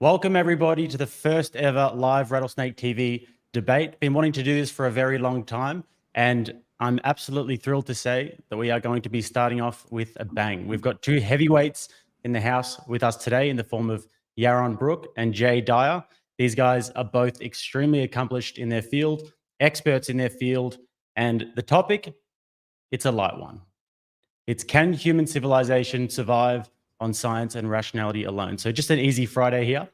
Welcome everybody to the first ever live Rattlesnake TV debate. Been wanting to do this for a very long time, and I'm absolutely thrilled to say that we are going to be starting off with a bang. We've got two heavyweights in the house with us today in the form of Yaron Brook and Jay Dyer. These guys are both extremely accomplished in their field, experts in their field, and the topic, it's a light one. It's can human civilization survive on science and rationality alone? So just an easy Friday here.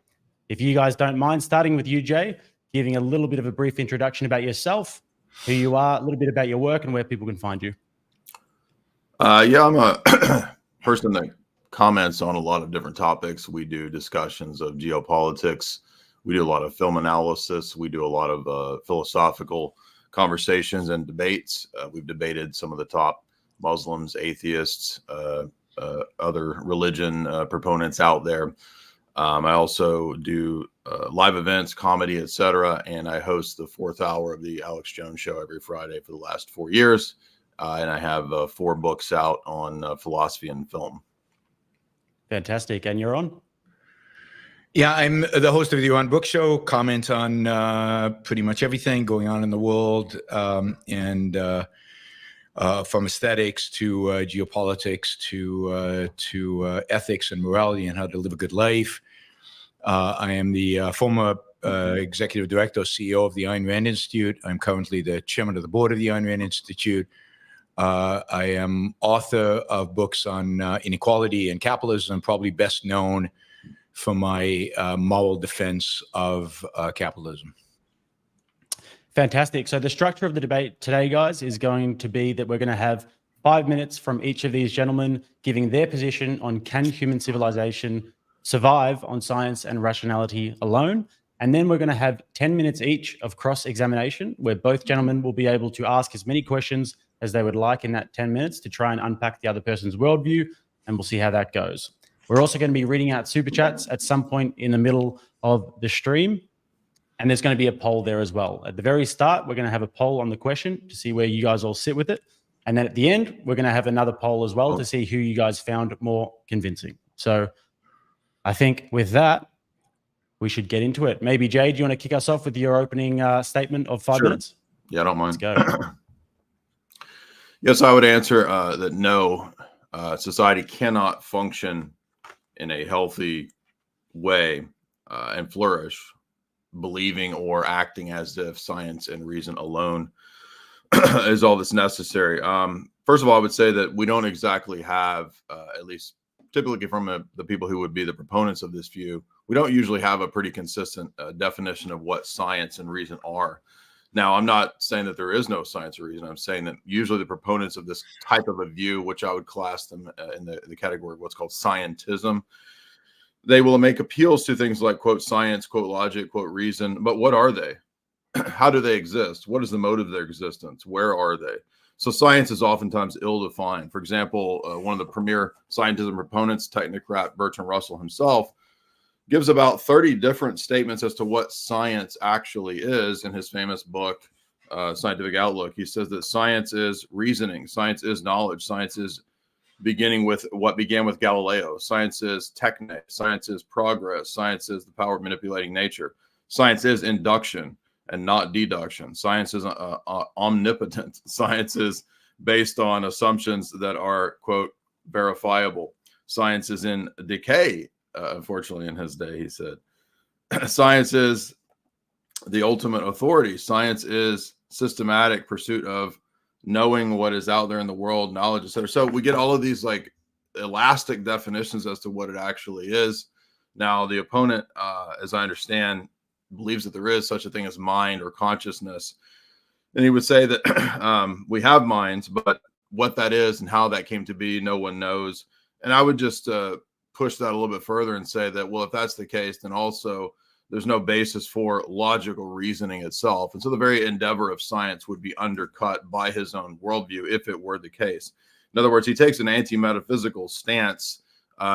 If you guys don't mind, starting with you, Jay, giving a little bit of a brief introduction about yourself, who you are, a little bit about your work, and where people can find you. Yeah, I'm a person that comments on a lot of different topics. We do discussions of geopolitics. We do a lot of film analysis. We do a lot of philosophical conversations and debates. We've debated some of the top Muslims, atheists, other religion proponents out there. I also do live events, comedy, etc., and I host the 4th hour of the Alex Jones Show every Friday for the last 4 years. And I have 4 books out on philosophy and film. Fantastic. And you're on? Yeah, I'm the host of the Yaron Brook Show, comment on pretty much everything going on in the world, and from aesthetics to geopolitics to ethics and morality and how to live a good life. I am the former executive director, CEO of the Ayn Rand Institute. I'm currently the chairman of the board of the Ayn Rand Institute. I am author of books on inequality and capitalism, probably best known for my moral defense of capitalism. Fantastic. So the structure of the debate today, guys, is going to be that we're going to have 5 minutes from each of these gentlemen giving their position on can human civilization survive on science and rationality alone. And then we're going to have 10 minutes each of cross-examination, where both gentlemen will be able to ask as many questions as they would like in that 10 minutes to try and unpack the other person's worldview, and we'll see how that goes. We're also going to be reading out super chats at some point in the middle of the stream. And there's going to be a poll there as well. At the very start, we're going to have a poll on the question to see where you guys all sit with it. And then at the end, we're going to have another poll as well to see who you guys found more convincing. So I think with that, we should get into it. Maybe, Jay, do you want to kick us off with your opening statement of 5 minutes? Yeah, I don't mind. Let's go. Yes, I would answer that no, society cannot function in a healthy way and flourish believing or acting as if science and reason alone is all that's necessary. First of all, I would say that we don't exactly have, at least typically from the people who would be the proponents of this view, we don't usually have a pretty consistent definition of what science and reason are. Now, I'm not saying that there is no science or reason. I'm saying that usually the proponents of this type of a view, which I would class them in the category of what's called scientism, they will make appeals to things like, quote, science, quote, logic, quote, reason. But what are they? How do they exist? What is the motive of their existence? Where are they? So science is oftentimes ill-defined. For example, one of the premier scientism proponents, technocrat Bertrand Russell himself, gives about 30 different statements as to what science actually is in his famous book, Scientific Outlook. He says that science is reasoning. Science is knowledge. Science is beginning with what began with Galileo. Science is techne. Science is progress. Science is the power of manipulating nature. Science is induction and not deduction. Science is omnipotent. Science is based on assumptions that are, quote, verifiable. Science is in decay, unfortunately, in his day, he said. Science is the ultimate authority. Science is systematic pursuit of knowing what is out there in the world, knowledge, etc. So we get all of these like elastic definitions as to what it actually is. Now, the opponent, as I understand, believes that there is such a thing as mind or consciousness. And he would say that we have minds, but what that is and how that came to be, no one knows. And I would just push that a little bit further and say that, well, if that's the case, then also there's no basis for logical reasoning itself. And so the very endeavor of science would be undercut by his own worldview if it were the case. In other words, he takes an anti-metaphysical stance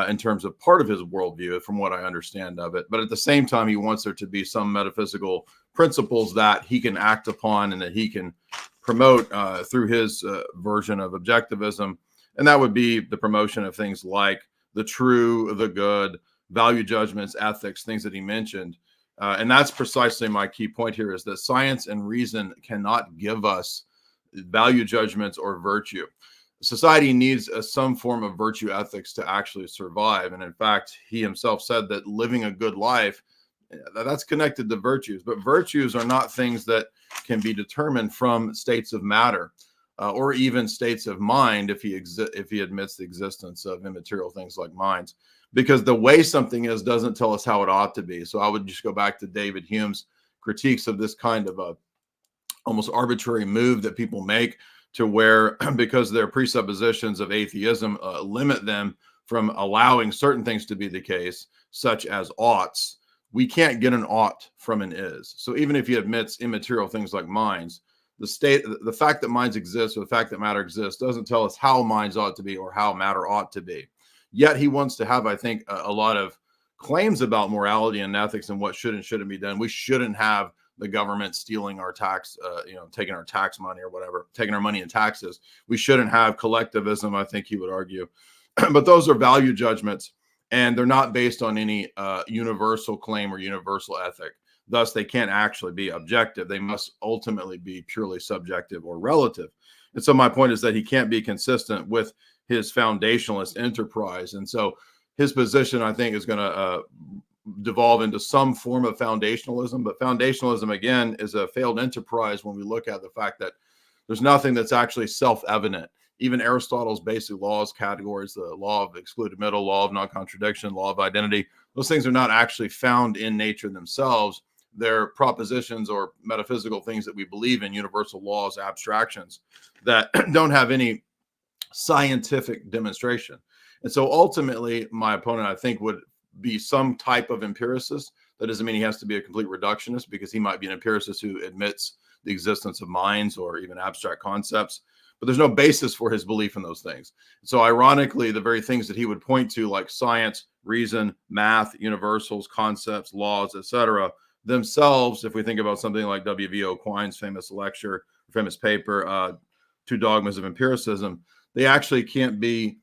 in terms of part of his worldview, from what I understand of it. But at the same time, he wants there to be some metaphysical principles that he can act upon and that he can promote through his version of objectivism. And that would be the promotion of things like the true, the good, value judgments, ethics, things that he mentioned. And that's precisely my key point here, is that science and reason cannot give us value judgments or virtue. Society needs some form of virtue ethics to actually survive. And in fact, he himself said that living a good life, that's connected to virtues. But virtues are not things that can be determined from states of matter or even states of mind if he admits the existence of immaterial things like minds. Because the way something is doesn't tell us how it ought to be. So I would just go back to David Hume's critiques of this kind of a almost arbitrary move that people make, to where, because their presuppositions of atheism limit them from allowing certain things to be the case, such as oughts. We can't get an ought from an is. So even if he admits immaterial things like minds, the fact that minds exist, or the fact that matter exists, doesn't tell us how minds ought to be or how matter ought to be. Yet he wants to have, I think, a lot of claims about morality and ethics and what should and shouldn't be done. We shouldn't have the government stealing our tax, taking our tax money or whatever, taking our money in taxes. We shouldn't have collectivism, I think he would argue. But those are value judgments, and they're not based on any universal claim or universal ethic. Thus, they can't actually be objective. They must ultimately be purely subjective or relative. And so my point is that he can't be consistent with his foundationalist enterprise. And so his position, I think, is going to devolve into some form of foundationalism. But foundationalism, again, is a failed enterprise when we look at the fact that there's nothing that's actually self-evident. Even Aristotle's basic laws categories, the law of excluded middle, law of non-contradiction, law of identity, those things are not actually found in nature themselves. They're propositions or metaphysical things that we believe in, universal laws, abstractions that don't have any scientific demonstration. And so ultimately, my opponent, I think, would be some type of empiricist. That doesn't mean he has to be a complete reductionist, because he might be an empiricist who admits the existence of minds or even abstract concepts, but there's no basis for his belief in those things. So ironically, the very things that he would point to, like science, reason, math, universals, concepts, laws, etc., themselves, if we think about something like W.V.O. Quine's famous lecture, famous paper, Two Dogmas of Empiricism, they actually can't be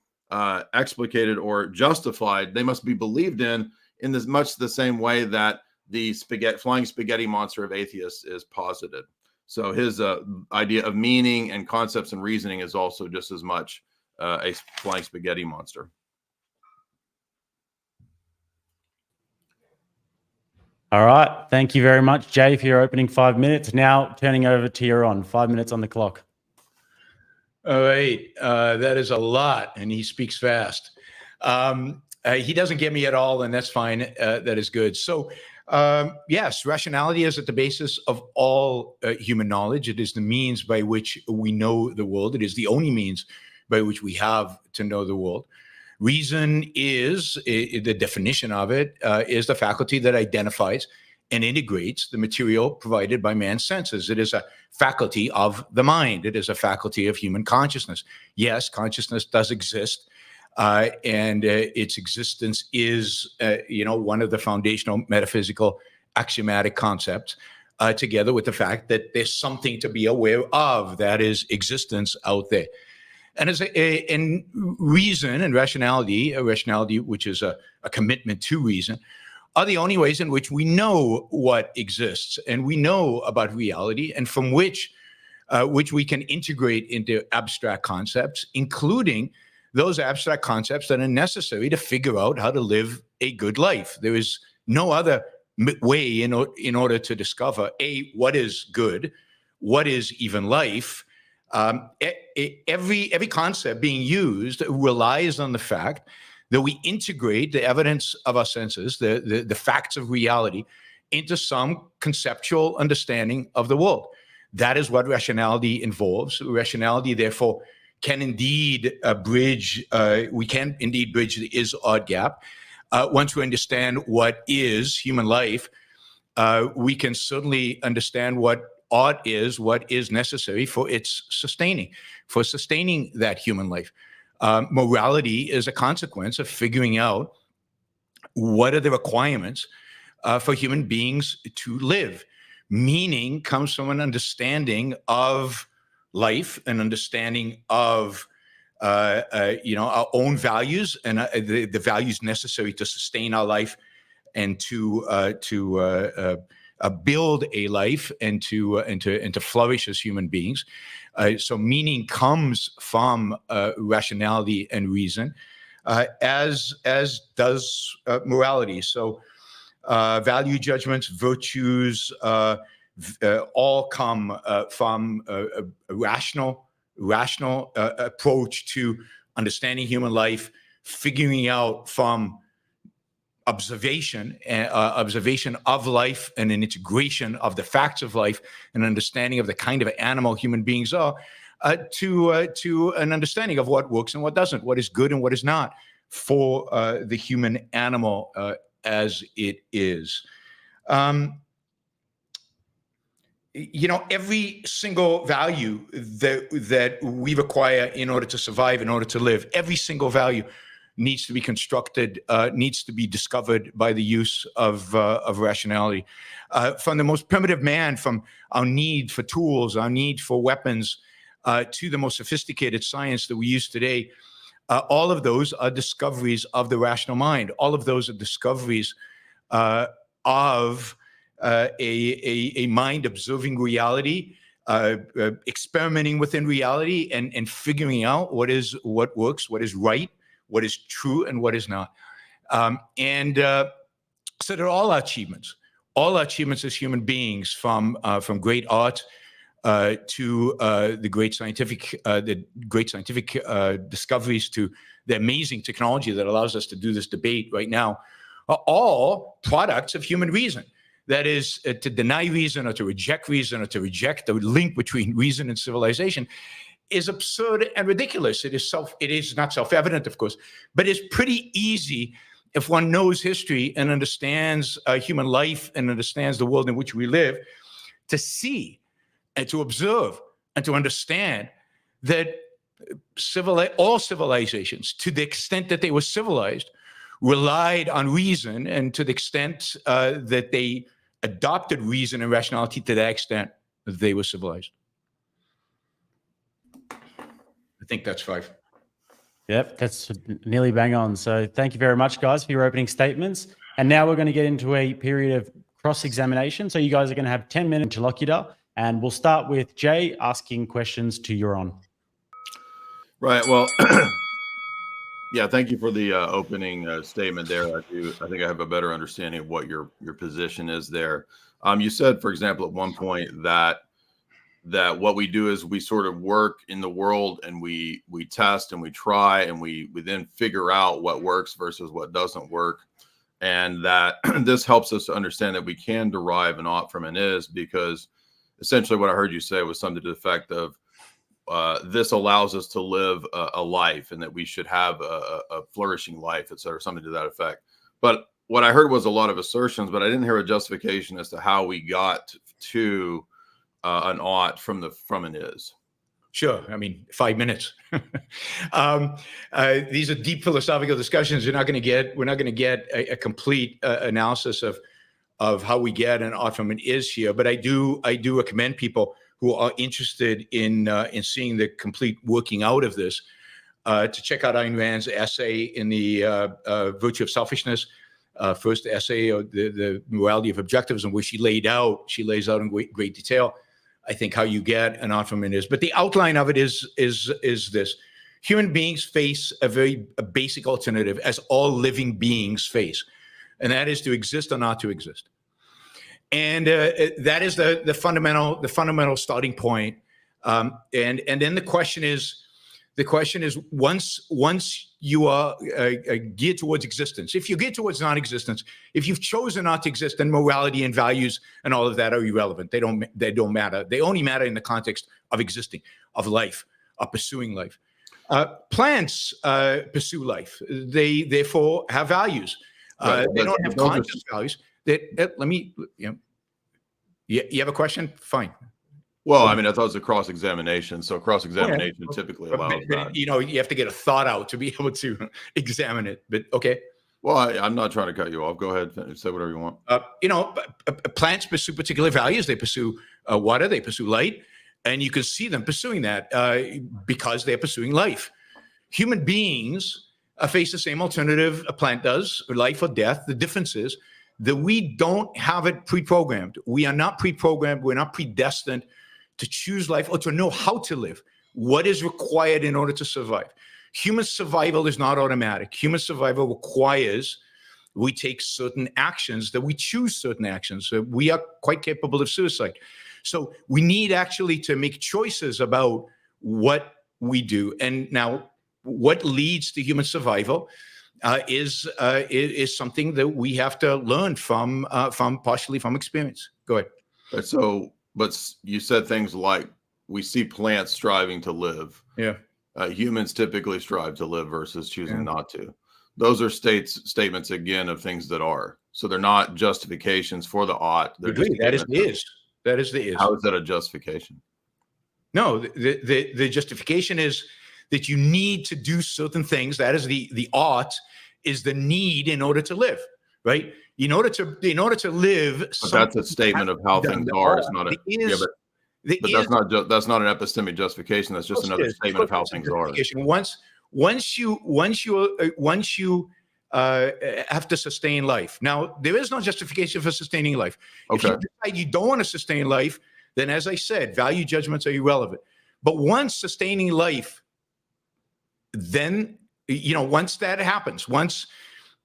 explicated or justified. They must be believed in this much the same way that the flying spaghetti monster of atheists is posited. So his idea of meaning and concepts and reasoning is also just as much a flying spaghetti monster. All right. Thank you very much, Jay, for your opening 5 minutes. Now turning over to Yaron. 5 minutes on the clock. All right. That is a lot, and he speaks fast. He doesn't get me at all, and that's fine. That is good. So, yes, rationality is at the basis of all human knowledge. It is the means by which we know the world. It is the only means by which we have to know the world. Reason is, the definition of it, is the faculty that identifies and integrates the material provided by man's senses. It is a faculty of the mind. It is a faculty of human consciousness. Yes, consciousness does exist, and its existence is, one of the foundational metaphysical axiomatic concepts, together with the fact that there's something to be aware of, that is existence out there. And in reason and rationality, which is a commitment to reason, are the only ways in which we know what exists, and we know about reality, and from which we can integrate into abstract concepts, including those abstract concepts that are necessary to figure out how to live a good life. There is no other way in order to discover what is good, what is even life. Every concept being used relies on the fact that we integrate the evidence of our senses, the facts of reality, into some conceptual understanding of the world. That is what rationality involves. Rationality, therefore, can indeed bridge the is-odd gap. Once we understand what is human life, we can certainly understand what ought is, what is necessary for its sustaining that human life. Morality is a consequence of figuring out what are the requirements for human beings to live. Meaning comes from an understanding of life, an understanding of our own values and the values necessary to sustain our life and to build a life and to flourish as human beings. So meaning comes from rationality and reason, as does morality. So value judgments, virtues, all come from a rational approach to understanding human life, figuring out from observation of life and an integration of the facts of life and understanding of the kind of animal human beings are, to an understanding of what works and what doesn't, what is good and what is not for the human animal as it is. Every single value that we require in order to survive, in order to live, every single value needs to be constructed, needs to be discovered by the use of rationality. From the most primitive man, from our need for tools, our need for weapons, to the most sophisticated science that we use today, all of those are discoveries of the rational mind. All of those are discoveries of a mind observing reality, experimenting within reality, and figuring out what works, what is right, what is true, and what is not. So they're all our achievements as human beings, from great art to the great scientific discoveries, to the amazing technology that allows us to do this debate right now, are all products of human reason. That is, to deny reason or to reject reason or to reject the link between reason and civilization is absurd and ridiculous. It is not self-evident, of course, but it's pretty easy if one knows history and understands human life and understands the world in which we live, to see and to observe and to understand that all civilizations, to the extent that they were civilized, relied on reason, and to the extent that they adopted reason and rationality, to that extent they were civilized. I think that's 5. Yep, that's nearly bang on. So thank you very much, guys, for your opening statements. And now we're going to get into a period of cross-examination. So you guys are going to have 10 minutes interlocutor, and we'll start with Jay asking questions to Yaron. Right. Well, yeah, thank you for the opening statement there. I think I have a better understanding of what your position is there. You said, for example, at one point that what we do is we sort of work in the world and we test and we try and we then figure out what works versus what doesn't work. And that this helps us to understand that we can derive an ought from an is, because essentially what I heard you say was something to the effect of this allows us to live a life, and that we should have a flourishing life, et cetera, something to that effect. But what I heard was a lot of assertions, but I didn't hear a justification as to how we got to an ought from an is. Sure. I mean, 5 minutes. These are deep philosophical discussions. We're not going to get a complete analysis of how we get an ought from an is here. But I do recommend people who are interested in seeing the complete working out of this to check out Ayn Rand's essay in the Virtue of Selfishness, first essay, or the Morality of Objectivism, where she lays out in great detail, I think, how you get an ought from an is. But the outline of it is this: human beings face a very basic alternative, as all living beings face, and that is to exist or not to exist. And that is the fundamental starting point. And then the question is once you are geared towards existence, if you're geared towards non-existence, if you've chosen not to exist, then morality and values and all of that are irrelevant. They don't matter. They only matter in the context of existing, of life, of pursuing life. Plants pursue life. They therefore have values. They don't have conscious values. You have a question? Fine. Well, I mean, I thought it was a cross-examination. So cross-examination typically allows that. You have to get a thought out to be able to examine it. But okay. Well, I'm not trying to cut you off. Go ahead, say whatever you want. Plants pursue particular values. They pursue water. They pursue light, and you can see them pursuing that because they're pursuing life. Human beings face the same alternative a plant does, life or death. The difference is that we don't have it pre-programmed. We are not pre-programmed. We're not predestined to choose life or to know how to live. What is required in order to survive? Human survival is not automatic. Human survival requires we take certain actions, that we choose certain actions. We are quite capable of suicide. So we need actually to make choices about what we do. And now what leads to human survival is something that we have to learn from partially from experience. Go ahead. So, but you said things like we see plants striving to live. Yeah. Humans typically strive to live versus choosing not to. Those are statements again of things that are. So they're not justifications for the ought. They're just that is the is. That is the is. How is that a justification? No, the justification is that you need to do certain things. That is the ought is the need in order to live, right? In order to live. But that's a statement of how things are. It's not a but that's not an epistemic justification. That's just another statement of how things are. Once you have to sustain life. Now, there is no justification for sustaining life. Okay. If you decide you don't want to sustain life, then as I said, value judgments are irrelevant. But once sustaining life, then, once that happens, once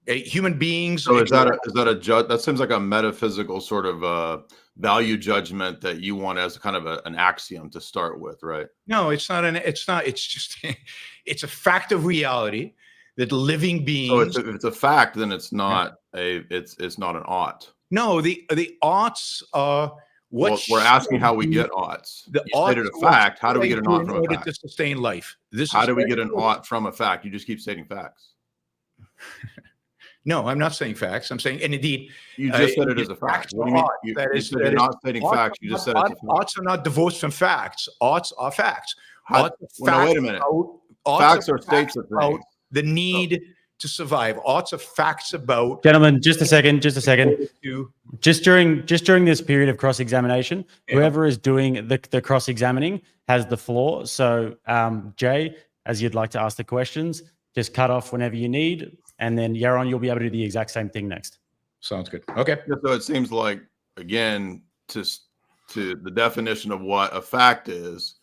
human beings. So is that seems like a metaphysical sort of value judgment that you want as kind of an axiom to start with, right? No, it's not. It's just, it's a fact of reality that living beings. So if it's a fact, then it's not it's not an ought. No, the oughts are what. Well, we're asking how we get oughts. You stated a fact. How do we get an ought from a fact? To sustain life. How do we get an ought from a fact? You just keep stating facts. No, I'm not saying facts. I'm saying, and indeed, you just said it as a fact. What do you mean? You said you're not stating facts. You just said it's a fact. Oughts are not divorced from facts. Oughts are facts. No, wait a minute. Facts are states of things. The need to survive. Oughts are facts about. Gentlemen, just a second. Just during this period of cross-examination, whoever is doing the cross-examining has the floor. So, Jay, as you'd like to ask the questions, just cut off whenever you need. And then Yaron, you'll be able to do the exact same thing next. Sounds good. Okay. So it seems like, again, to the definition of what a fact is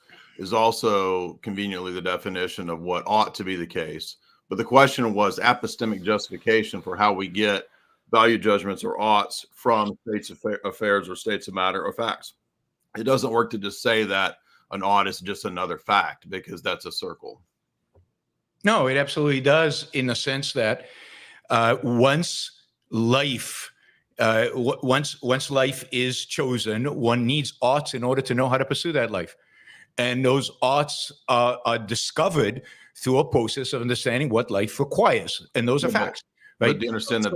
also conveniently the definition of what ought to be the case. But the question was epistemic justification for how we get value judgments or oughts from states of affairs or states of matter or facts. It doesn't work to just say that an ought is just another fact, because that's a circle. No, it absolutely does, in the sense that once life is chosen, one needs oughts in order to know how to pursue that life. And those oughts are discovered through a process of understanding what life requires. And those are facts. Right? But do you understand that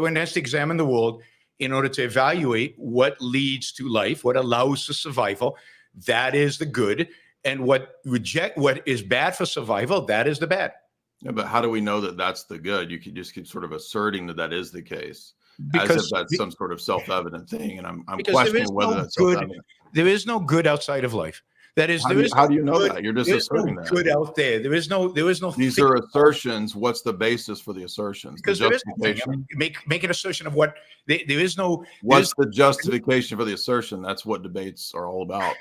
one has to examine the world in order to evaluate what leads to life, what allows for survival. That is the good. And what is bad for survival, that is the bad. Yeah, but how do we know that that's the good? You can just keep sort of asserting that is the case, because as if that's some sort of self-evident thing. And I'm questioning whether that's self-evident. There is no good outside of life. That is, how do you know that? You're just asserting that. Good out there. There is no. These are assertions. What's the basis for the assertions? Because there is nothing. Make an assertion of what there is no. What's the justification for the assertion? That's what debates are all about.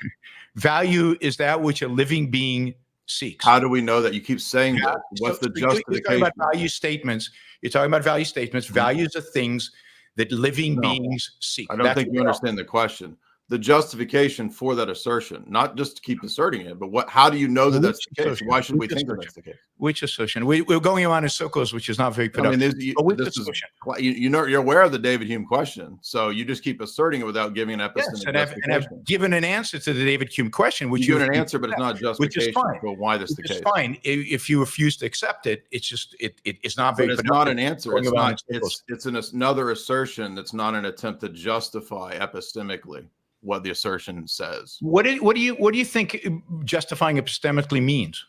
Value is that which a living being seeks. How do we know that? You keep saying that. What's the justification? You're talking about value statements. Values are things that living beings seek. I don't think you understand the question. The justification for that assertion, not just to keep asserting it, but how do you know that that's the case? Why should we think that's the case? Which assertion? We're going around in circles, which is not very productive. You're aware of the David Hume question, so you just keep asserting it without giving an epistemic justification. And I've given an answer to the David Hume question, which you given an answer, but it's not justification for why this is the case. It's fine. If you refuse to accept it, it's just it's not very. But it's not an answer. It's not. It's another assertion that's not an attempt to justify epistemically what the assertion says. What do you think justifying epistemically means?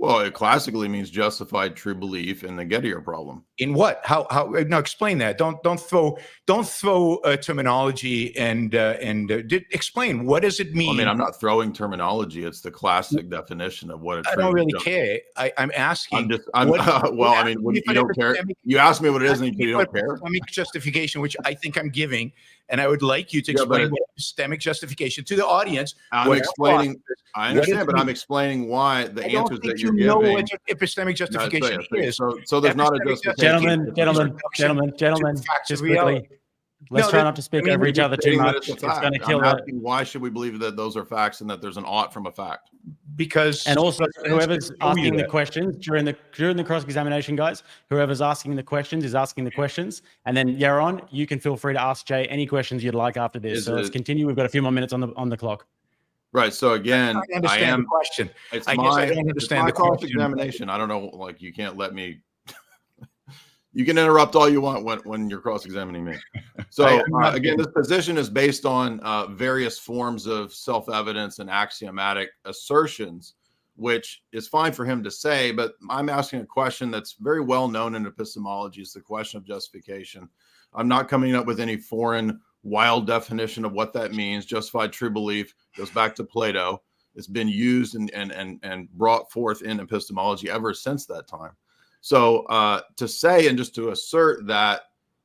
Well, it classically means justified true belief in the Gettier problem. In what? How? Now explain that. Don't throw terminology and explain. What does it mean? I mean, I'm not throwing terminology. It's the classic definition of what a true. I don't really care. I'm asking. Well, I mean, when you don't care. You ask me what it is, and you don't care. Epistemic justification, which I think I'm giving, and I would like you to explain what epistemic justification to the audience. I'm explaining. I understand, but I'm explaining why the answers that you're giving. Know what epistemic justification is. So there's not a justification. Gentlemen, just quickly. Let's try not to speak over each other too much. It's going to kill it. Why should we believe that those are facts and that there's an ought from a fact? Because and also whoever's asking the questions during the cross-examination, guys, whoever's asking the questions is asking the questions. And then Yaron, you can feel free to ask Jay any questions you'd like after this. So let's continue. We've got a few more minutes on the clock. Right. So again, I am the question. I don't understand the cross-examination. I don't know. Like, you can't let me. You can interrupt all you want when you're cross-examining me. So again, this position is based on various forms of self-evidence and axiomatic assertions, which is fine for him to say, but I'm asking a question that's very well known in epistemology. It's the question of justification. I'm not coming up with any foreign wild definition of what that means. Justified true belief goes back to Plato. It's been used and brought forth in epistemology ever since that time. So to say and just to assert that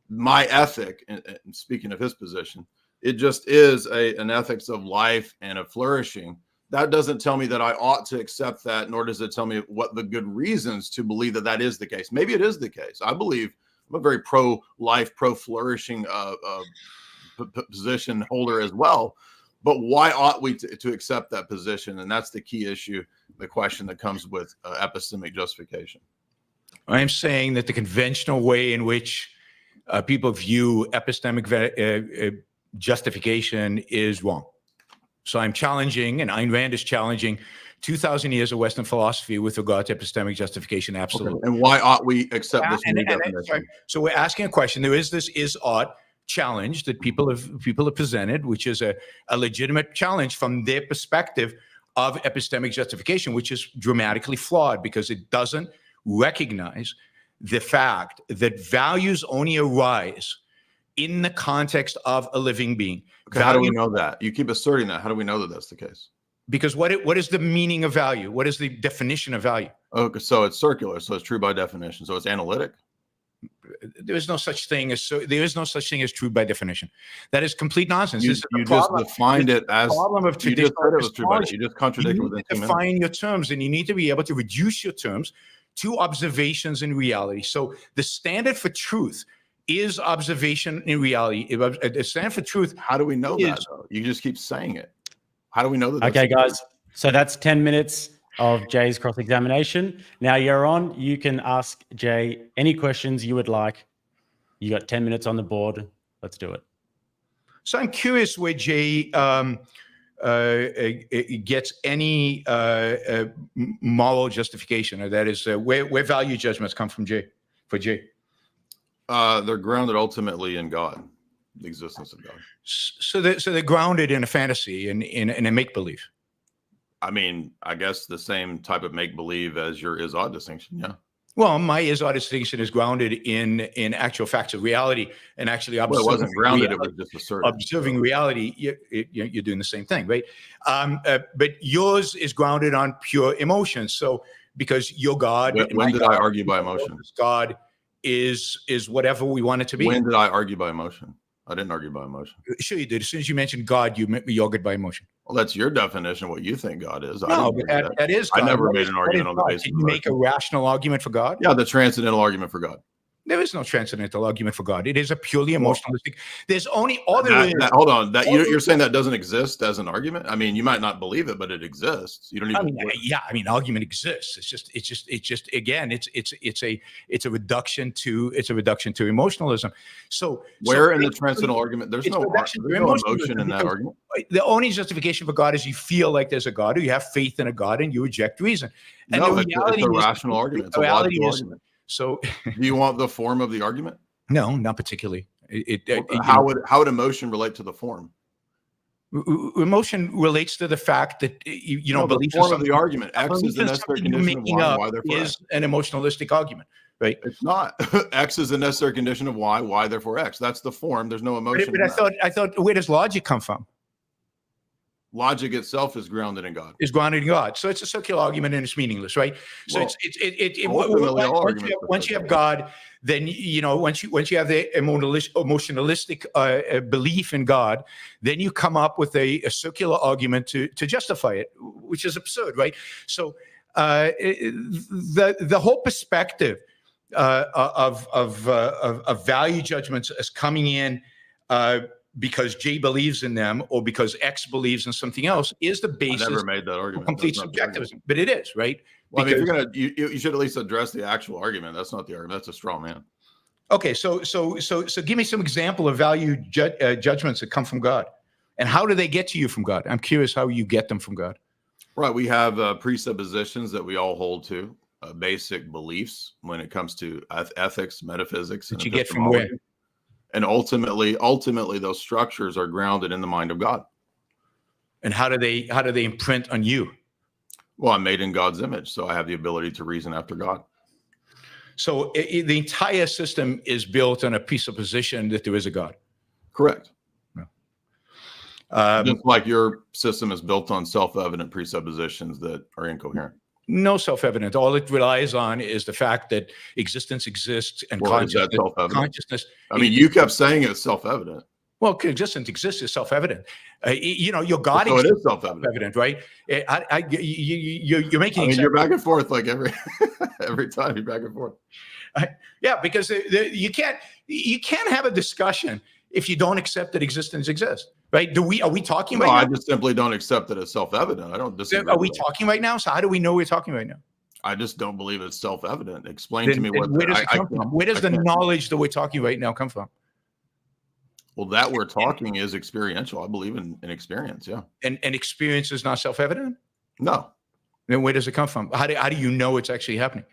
my ethic, and speaking of his position, it just is an ethics of life and of flourishing. That doesn't tell me that I ought to accept that, nor does it tell me what the good reasons to believe that that is the case. Maybe it is the case. I believe I'm a very pro-life, pro-flourishing position holder as well. But why ought we to accept that position? And that's the key issue, the question that comes with epistemic justification. I'm saying that the conventional way in which people view epistemic justification is wrong. So I'm challenging, and Ayn Rand is challenging, 2,000 years of Western philosophy with regard to epistemic justification. Absolutely. Okay. And why ought we accept this new definition? So we're asking a question. There is this is-ought challenge that people have presented, which is a legitimate challenge from their perspective of epistemic justification, which is dramatically flawed because it doesn't recognize the fact that values only arise in the context of a living being. Okay, how do we know that? You keep asserting that. How do we know that that's the case? Because what is the meaning of value? What is the definition of value? Okay, so it's circular, so it's true by definition. So it's analytic. There is no such thing as true by definition. That is complete nonsense. You just defined it as problem of you just said it was true by. You just contradicted within 2 minutes. Define your terms, and you need to be able to reduce your terms to observations in reality. So the standard for truth is observation in reality. The standard for truth. How do we know that, though? You just keep saying it. How do we know that? Okay, guys. So that's 10 minutes of Jay's cross-examination. Now, Yaron, you can ask Jay any questions you would like. You got 10 minutes on the board. Let's do it. So I'm curious where Jay gets any moral justification, or that is where value judgments come from, Jay. For Jay, they're grounded ultimately in God, the existence of God. So they're grounded in a fantasy, in a make believe. I mean, I guess the same type of make believe as your is-ought distinction. Yeah. Well, my is-ought distinction is grounded in actual facts of reality, and actually observing. Well, it wasn't grounded; it was just asserted. Observing reality, you're doing the same thing, right? But yours is grounded on pure emotion. So, because your God. When did I argue by emotion? God is whatever we want it to be. When did I argue by emotion? I didn't argue by emotion. Sure, you did. As soon as you mentioned God, you argued by emotion. Well, that's your definition of what you think God is. No, but that is God. I never made an argument on the basis. Can you make a rational argument for God? Yeah, the transcendental argument for God. There is no transcendental argument for God. It is a purely emotionalistic. There's only other. Hold on. You're saying that doesn't exist as an argument? I mean, you might not believe it, but it exists. You don't even. Argument exists. It's just again, it's a reduction to emotionalism. So where in the transcendental argument there's no emotion in that argument. The only justification for God is you feel like there's a God, or you have faith in a God, and you reject reason. And no, it's a rational argument. It's a logical argument. So, do you want the form of the argument? No, not particularly. How would emotion relate to the form? Emotion relates to the fact that No, the belief form is of the argument. X belief is the in necessary something you're condition of making Y, up Y therefore X. is an emotionalistic argument, right? It's not. X is the necessary condition of Y, Y therefore X. That's the form. There's no emotion. But I thought, where does logic come from? Logic itself is grounded in God. Is grounded in God. So it's a circular argument and it's meaningless, right? So Well, once you have God, then once you have the emotionalistic belief in God, then you come up with a circular argument to justify it, which is absurd, right? So the whole perspective of value judgments as coming in because J believes in them or because X believes in something else is the basis. I never made that argument. Complete subjectivism, but it is, right? Well, I mean, if you're gonna, you should at least address the actual argument. That's not the argument. That's a straw man. Okay, so give me some example of value judgments that come from God, and how do they get to you from God? I'm curious how you get them from God. Right. We have presuppositions that we all hold to, basic beliefs when it comes to ethics, metaphysics, that and you get from where? And ultimately, those structures are grounded in the mind of God. And how do they imprint on you? Well, I'm made in God's image, so I have the ability to reason after God. So the entire system is built on a presupposition that there is a God. Correct. Yeah. Just like your system is built on self-evident presuppositions that are incoherent. No self-evident. All it relies on is the fact that existence exists and consciousness. I mean, you kept saying it's self-evident. Well, existence exists is self-evident. Your God so it is self-evident, right? You're making. I mean, you're back and forth like every time you're back and forth. Yeah, because you can't have a discussion if you don't accept that existence exists, right? Are we talking right now? I just simply don't accept that it's self-evident. I don't disagree. Are we talking right now? So how do we know we're talking right now? I just don't believe it's self-evident. Explain to me where does it come from? Where does the knowledge that we're talking right now come from? Well, that we're talking is experiential. I believe in experience, yeah. And experience is not self-evident? No. Then where does it come from? How do you know it's actually happening?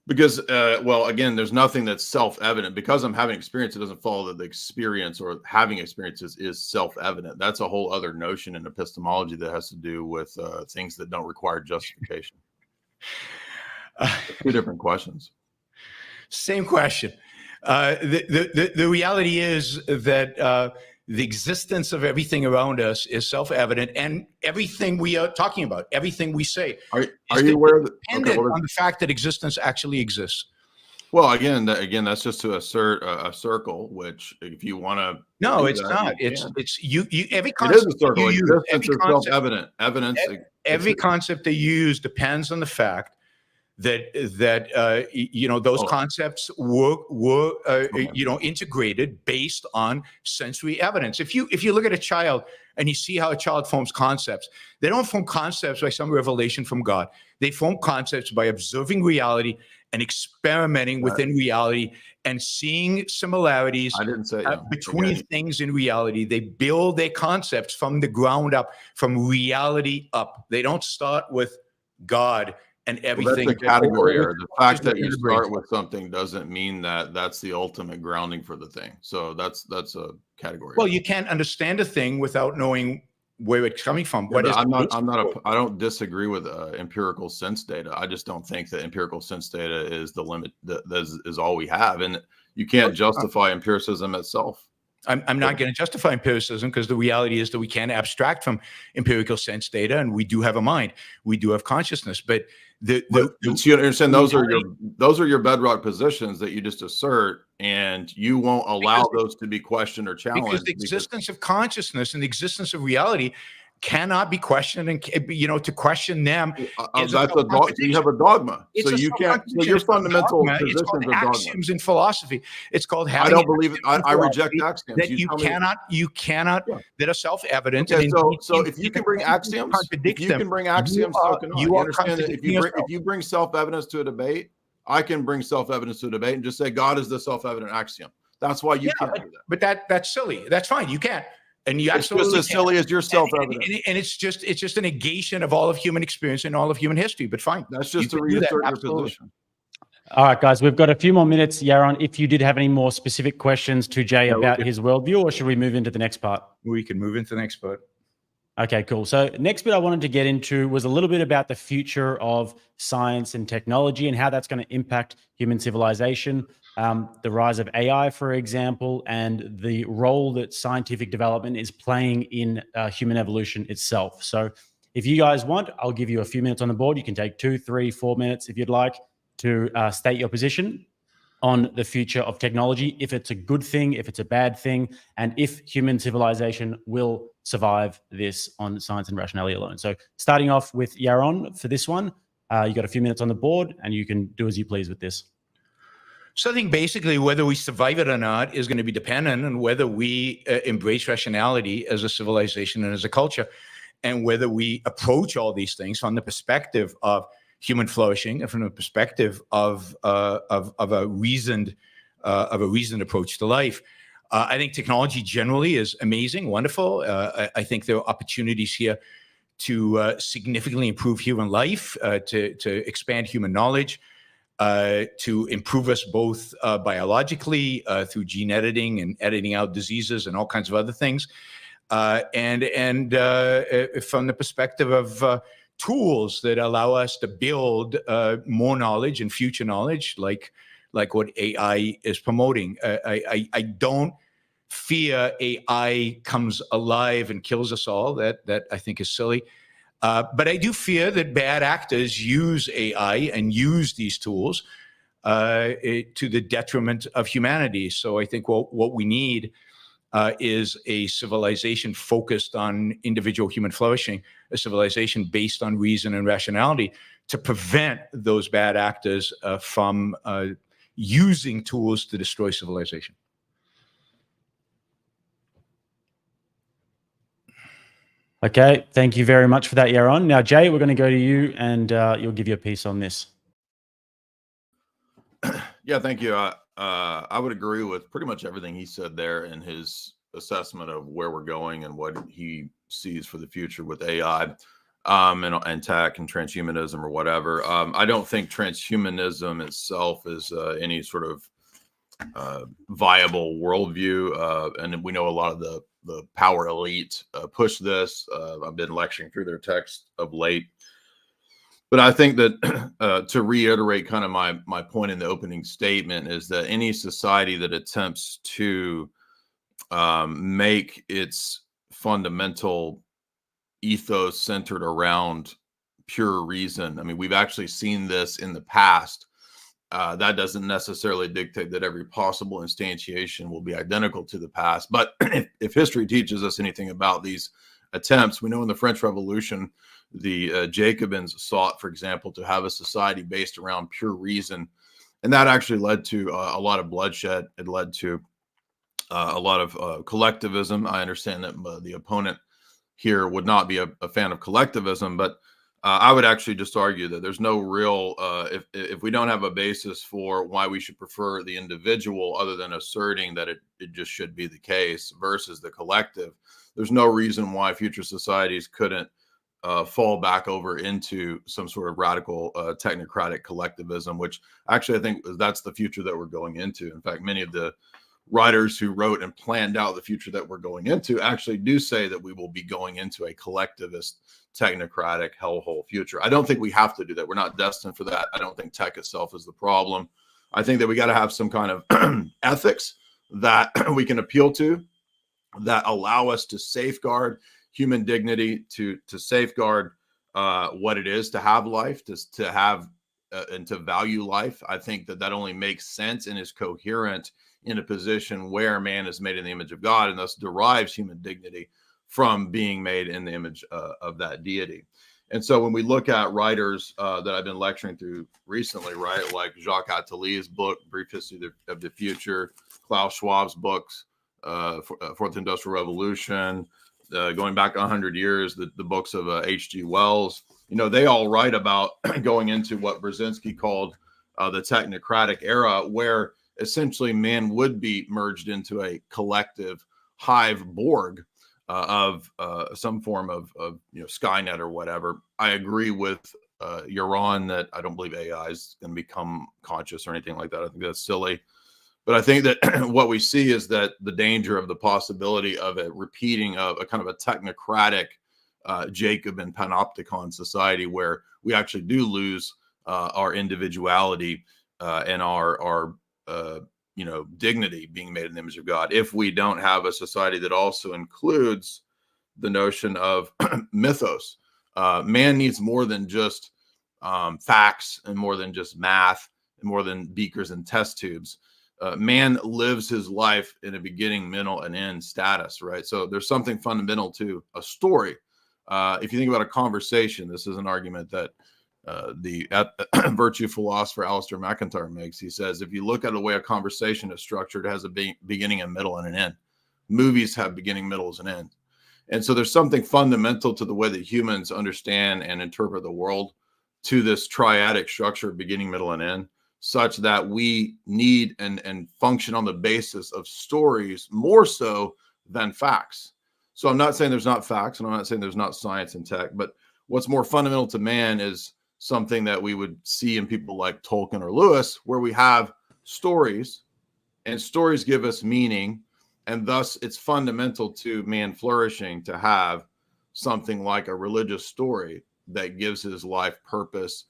Because, well, again, there's nothing that's self-evident. Because I'm having experience, it doesn't follow that the experience or having experiences is self-evident. That's a whole other notion in epistemology that has to do with things that don't require justification. Two different questions. Same question. The reality is that the existence of everything around us is self-evident, and everything we are talking about, everything we say, are you aware of dependent on the fact that existence actually exists? Well, again, that's just to assert a circle. Which, if you want to, no, it's not. It's you. Every it concept is a circle. Existence is self-evident. Evidence. Every concept they use depends on the fact that those concepts were integrated based on sensory evidence. If you look at a child and you see how a child forms concepts, they don't form concepts by some revelation from God. They form concepts by observing reality and experimenting within reality and seeing similarities between things in reality. They build their concepts from the ground up, from reality up. They don't start with God and everything. Well, that's a category error. The fact that you start with something doesn't mean that that's the ultimate grounding for the thing. So that's a category. Well, you can't understand a thing without knowing where it's coming from. I don't disagree with empirical sense data. I just don't think that empirical sense data is the limit. That is all we have, and you can't justify empiricism itself. I'm not going to justify empiricism, because the reality is that we can abstract from empirical sense data, and we do have a mind, we do have consciousness. But you understand those are your bedrock positions that you just assert, and you won't allow those to be questioned or challenged. Because the existence of consciousness and the existence of reality cannot be questioned, and to question them that's a dogma. You have a dogma, so you can't. So your fundamental positions are dogma. Axioms in philosophy. It's called having. I don't believe it. I reject axioms. That you cannot. That are self-evident. Okay, so if you can bring axioms, you understand that if you bring self-evidence to a debate, I can bring self-evidence to a debate and just say God is the self-evident axiom. That's why you can't do that. But that's silly. That's fine. You can't. And you it's just as silly as your self-evident. And it's just a negation of all of human experience and all of human history. But fine. That's just to reassert your position. All right, guys, we've got a few more minutes. Yaron, if you did have any more specific questions to Jay about his worldview, or should we move into the next part? We can move into the next part. Okay, cool. So next bit I wanted to get into was a little bit about the future of science and technology and how that's going to impact human civilization, the rise of AI, for example, and the role that scientific development is playing in human evolution itself. So if you guys want, I'll give you a few minutes on the board. You can take 2, 3, 4 minutes if you'd like to state your position on the future of technology, if it's a good thing, if it's a bad thing, and if human civilization will survive this on science and rationality alone. So starting off with Yaron for this one, you got a few minutes on the board and you can do as you please with this. So I think basically whether we survive it or not is going to be dependent on whether we embrace rationality as a civilization and as a culture, and whether we approach all these things from the perspective of human flourishing and from the perspective of a reasoned approach to life. I think technology generally is amazing, wonderful. I think there are opportunities here to significantly improve human life, to expand human knowledge, to improve us both biologically through gene editing and editing out diseases and all kinds of other things, and from the perspective of tools that allow us to build more knowledge and future knowledge, like what AI is promoting. I don't fear AI comes alive and kills us all. That I think is silly. But I do fear that bad actors use AI and use these tools to the detriment of humanity. So I think what we need is a civilization focused on individual human flourishing, a civilization based on reason and rationality to prevent those bad actors from using tools to destroy civilization. Okay, thank you very much for that, Yaron. Now, Jay, we're going to go to you and you'll give your piece on this. Yeah, thank you. I would agree with pretty much everything he said there in his assessment of where we're going and what he sees for the future with AI and tech and transhumanism or whatever. I don't think transhumanism itself is any sort of viable worldview. And we know a lot of the power elite push this. I've been lecturing through their text of late. But I think that to reiterate kind of my point in the opening statement is that any society that attempts to make its fundamental ethos centered around pure reason. I mean, we've actually seen this in the past. That doesn't necessarily dictate that every possible instantiation will be identical to the past. But if history teaches us anything about these attempts, we know in the French Revolution, the Jacobins sought, for example, to have a society based around pure reason. And that actually led to a lot of bloodshed. It led to a lot of collectivism. I understand that the opponent here would not be a fan of collectivism, but I would actually just argue that there's no real, if we don't have a basis for why we should prefer the individual other than asserting that it just should be the case versus the collective, there's no reason why future societies couldn't fall back over into some sort of radical technocratic collectivism, which actually I think that's the future that we're going into. In fact, many of the writers who wrote and planned out the future that we're going into actually do say that we will be going into a collectivist, technocratic, hellhole future. I don't think we have to do that. We're not destined for that. I don't think tech itself is the problem. I think that we got to have some kind of ethics that we can appeal to that allow us to safeguard human dignity, to safeguard what it is to have life, to have and to value life. I think that only makes sense and is coherent in a position where man is made in the image of God and thus derives human dignity from being made in the image of that deity. And so when we look at writers that I've been lecturing through recently, right, like Jacques Attalier's book, Brief History of the Future, Klaus Schwab's books, Fourth Industrial Revolution, going back 100 years, the books of H.G. Wells, they all write about going into what Brzezinski called the technocratic era, where essentially man would be merged into a collective hive Borg of some form of Skynet or whatever. I agree with Yaron that I don't believe AI is going to become conscious or anything like that. I think that's silly. But I think that what we see is that the danger of the possibility of a repeating of a kind of a technocratic Jacob and panopticon society, where we actually do lose our individuality and our dignity, being made in the image of God, if we don't have a society that also includes the notion of mythos. Man needs more than just facts, and more than just math, and more than beakers and test tubes. Man lives his life in a beginning, middle, and end status, right? So there's something fundamental to a story. If you think about a conversation, this is an argument that the virtue philosopher Alistair McIntyre makes. He says, if you look at the way a conversation is structured, it has a beginning, a middle, and an end. Movies have beginning, middles, and ends. And so there's something fundamental to the way that humans understand and interpret the world, to this triadic structure of beginning, middle, and end, such that we need and function on the basis of stories more so than facts. So I'm not saying there's not facts, and I'm not saying there's not science and tech, but what's more fundamental to man is something that we would see in people like Tolkien or Lewis, where we have stories, and stories give us meaning, and thus it's fundamental to man flourishing to have something like a religious story that gives his life purpose.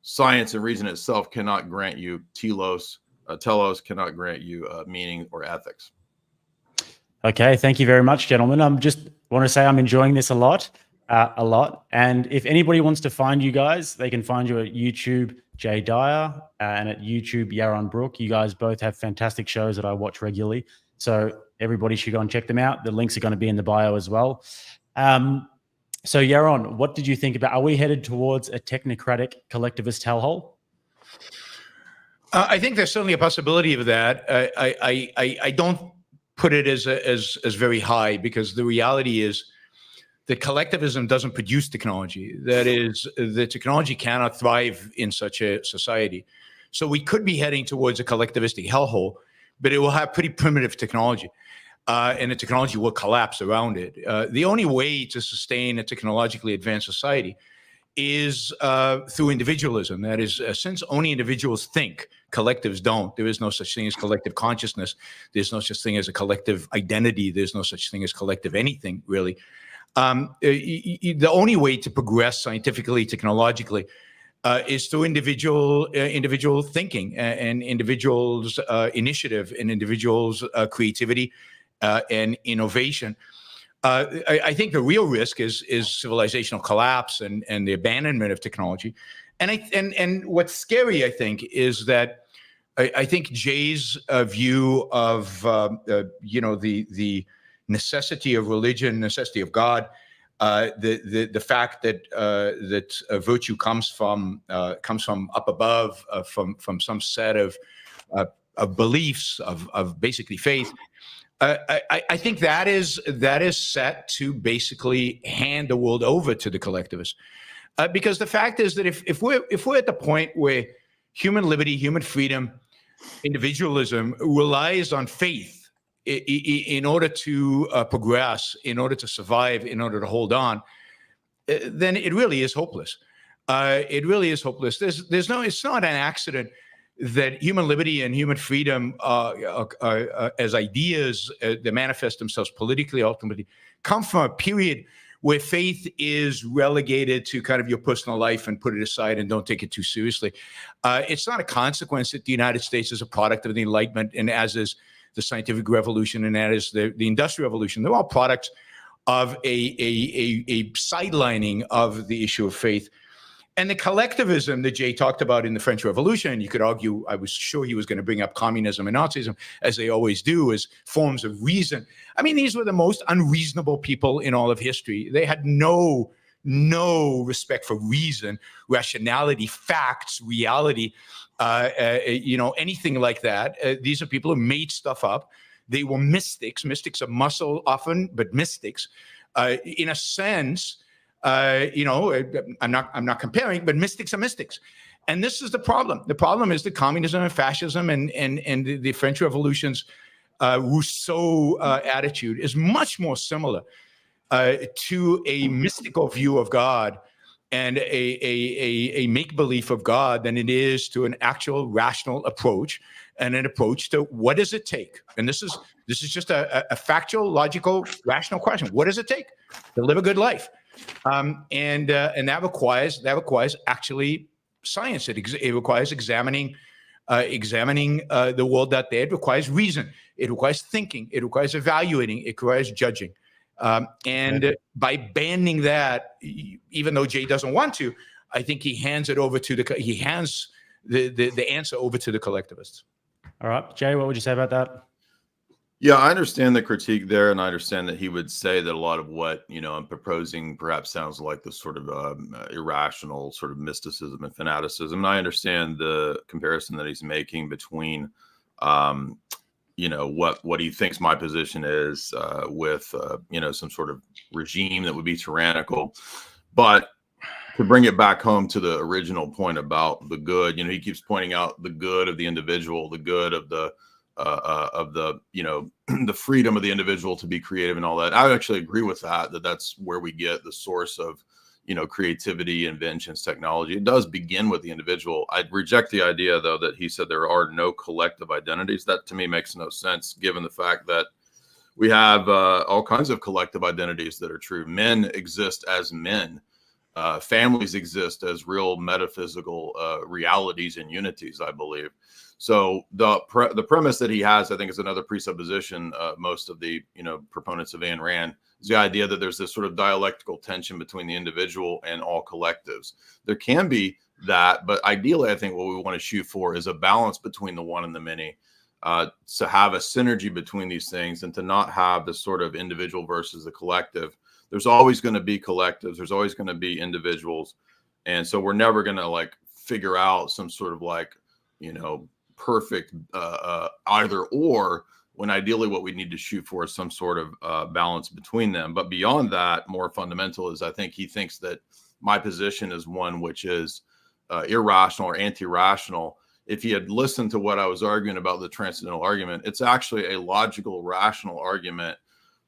Science and reason itself cannot grant you telos cannot grant you meaning or ethics. Okay, thank you very much, gentlemen. I'm just want to say I'm enjoying this a lot. And if anybody wants to find you guys, they can find you at YouTube, Jay Dyer, and at YouTube, Yaron Brook. You guys both have fantastic shows that I watch regularly. So everybody should go and check them out. The links are going to be in the bio as well. So Yaron, what did you think about, are we headed towards a technocratic collectivist hellhole? I think there's certainly a possibility of that. I don't put it as very high, because the reality is that collectivism doesn't produce technology. That is, the technology cannot thrive in such a society. So we could be heading towards a collectivistic hellhole, but it will have pretty primitive technology. And the technology will collapse around it. The only way to sustain a technologically advanced society is through individualism. That is, since only individuals think, collectives don't. There is no such thing as collective consciousness. There's no such thing as a collective identity. There's no such thing as collective anything, really. The only way to progress scientifically, technologically, is through individual thinking and individuals' initiative and individuals' creativity and innovation. I think the real risk is civilizational collapse and the abandonment of technology. And what's scary, I think, is that I think Jay's view of the necessity of religion, necessity of God, the fact that virtue comes from up above, from some set of beliefs of basically faith. I think that is set to basically hand the world over to the collectivists, because the fact is that if we're at the point where human liberty, human freedom, individualism relies on faith in order to progress, in order to survive, in order to hold on, then it really is hopeless. It really is hopeless. It's not an accident that human liberty and human freedom as ideas that manifest themselves politically ultimately come from a period where faith is relegated to kind of your personal life and put it aside and don't take it too seriously. It's not a consequence that the United States is a product of the Enlightenment, and as is the scientific revolution, and that is the Industrial Revolution. They're all products of a sidelining of the issue of faith. And the collectivism that Jay talked about in the French Revolution, you could argue, I was sure he was going to bring up communism and Nazism, as they always do, as forms of reason. I mean, these were the most unreasonable people in all of history. They had no respect for reason, rationality, facts, reality, anything like that. These are people who made stuff up. They were mystics. Mystics are muscle often, but mystics. In a sense, I'm not comparing, but mystics are mystics. And this is the problem. The problem is that communism and fascism and the French Revolution's Rousseau attitude is much more similar to a mystical view of God and a make-believe of God than it is to an actual rational approach and an approach to what does it take? And this is just a factual, logical, rational question. What does it take to live a good life? And that requires actually science. It requires examining the world out there. It requires reason. It requires thinking. It requires evaluating. It requires judging. And by banning that, even though Jay doesn't want to, I think he hands the answer over to the collectivists. All right, Jay, what would you say about that? Yeah, I understand the critique there, and I understand that he would say that a lot of what I'm proposing perhaps sounds like this sort of irrational sort of mysticism and fanaticism. And I understand the comparison that he's making between, what he thinks my position is with some sort of regime that would be tyrannical. But to bring it back home to the original point about the good, he keeps pointing out the good of the individual, the good of the the freedom of the individual to be creative and all that. I actually agree with that's where we get the source of creativity, inventions, technology. It does begin with the individual. I reject the idea, though, that he said there are no collective identities. That to me makes no sense, given the fact that we have all kinds of collective identities that are true. Men exist as men. Families exist as real metaphysical realities and unities, I believe. So the premise that he has, I think, is another presupposition. Most of the proponents of Ayn Rand is the idea that there's this sort of dialectical tension between the individual and all collectives. There can be that, but ideally, I think what we want to shoot for is a balance between the one and the many. To have a synergy between these things and to not have this sort of individual versus the collective. There's always going to be collectives. There's always going to be individuals. And so we're never going to figure out some sort of perfect either or, when ideally what we need to shoot for is some sort of balance between them. But beyond that, more fundamental is I think he thinks that my position is one which is irrational or anti-rational. If he had listened to what I was arguing about the transcendental argument, it's actually a logical, rational argument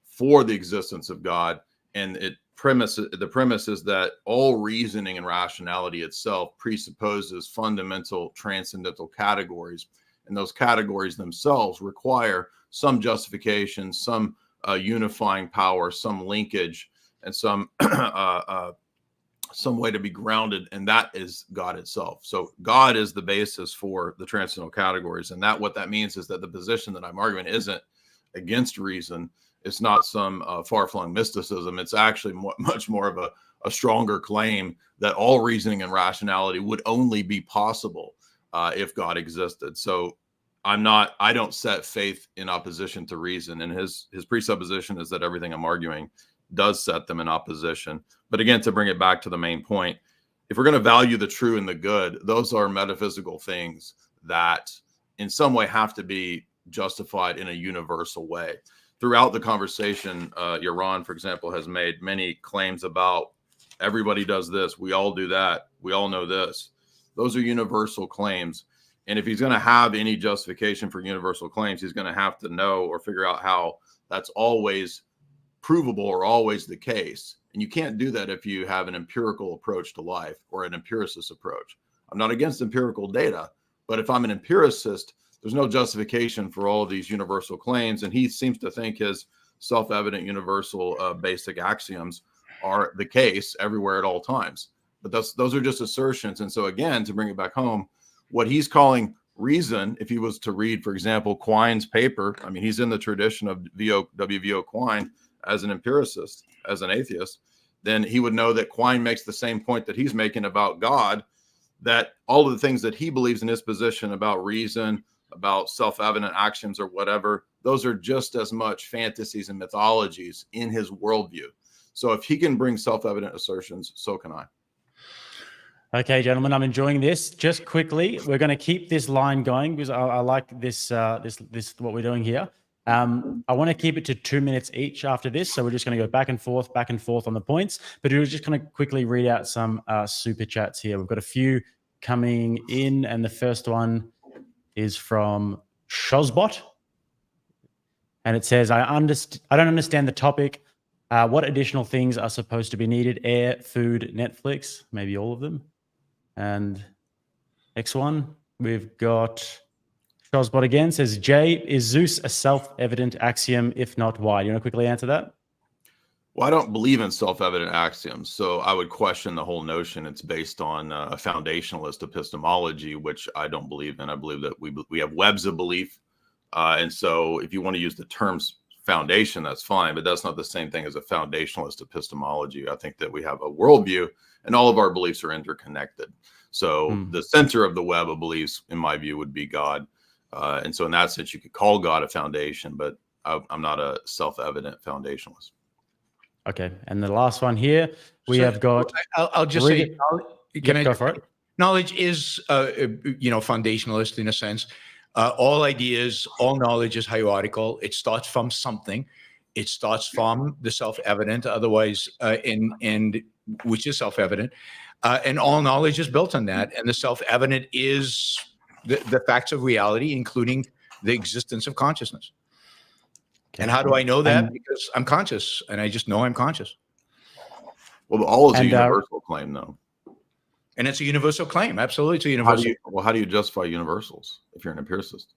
for the existence of God. And the premise is that all reasoning and rationality itself presupposes fundamental transcendental categories. And those categories themselves require some justification, some unifying power, some linkage, and some way to be grounded. And that is God itself. So God is the basis for the transcendental categories. And what that means is that the position that I'm arguing isn't against reason. It's not some far-flung mysticism. It's actually much more of a stronger claim that all reasoning and rationality would only be possible if God existed. So I don't set faith in opposition to reason. And his presupposition is that everything I'm arguing does set them in opposition. But again, to bring it back to the main point, if we're going to value the true and the good, those are metaphysical things that in some way have to be justified in a universal way. Throughout the conversation, Yaron, for example, has made many claims about everybody does this, we all do that, we all know this. Those are universal claims. And if he's going to have any justification for universal claims, he's going to have to know or figure out how that's always provable or always the case. And you can't do that if you have an empirical approach to life or an empiricist approach. I'm not against empirical data, but if I'm an empiricist, there's no justification for all of these universal claims. And he seems to think his self-evident universal basic axioms are the case everywhere at all times. But those are just assertions. And so again, to bring it back home, what he's calling reason, if he was to read, for example, Quine's paper, I mean, he's in the tradition of W.V.O. Quine as an empiricist, as an atheist, then he would know that Quine makes the same point that he's making about God, that all of the things that he believes in his position about reason, about self-evident actions or whatever, those are just as much fantasies and mythologies in his worldview. So if he can bring self-evident assertions, so can I. Okay, gentlemen, I'm enjoying this. Just quickly, we're going to keep this line going because I like this what we're doing here. I want to keep it to 2 minutes each after this. So we're just going to go back and forth on the points. But we're just going to quickly read out some super chats here. We've got a few coming in, and the first one is from Shozbot. And it says, I don't understand the topic. What additional things are supposed to be needed? Air, food, Netflix, maybe all of them. And next one, we've got Shozbot again, says, Jay, is Zeus a self-evident axiom? If not, why? Do you want to quickly answer that? Well, I don't believe in self-evident axioms, so I would question the whole notion it's based on a foundationalist epistemology, which I don't believe in. I believe that we have webs of belief, and so if you want to use the terms foundation, that's fine, but that's not the same thing as a foundationalist epistemology. I think that we have a worldview, and all of our beliefs are interconnected. So the center of the web of beliefs, in my view, would be God, and so in that sense, you could call God a foundation, but I'm not a self-evident foundationalist. Okay, and the last one here, we have got. I'll just say, can I go for it? Knowledge is, foundationalist in a sense. All ideas, all knowledge is hierarchical. It starts from something. It starts from the self-evident, otherwise, and which is self-evident, and all knowledge is built on that. And the self-evident is the facts of reality, including the existence of consciousness. Okay. And how do I know that? Because I'm conscious, and I just know I'm conscious. Well, all is a universal claim, though. And it's a universal claim. Absolutely, it's a universal. How do you justify universals if you're an empiricist?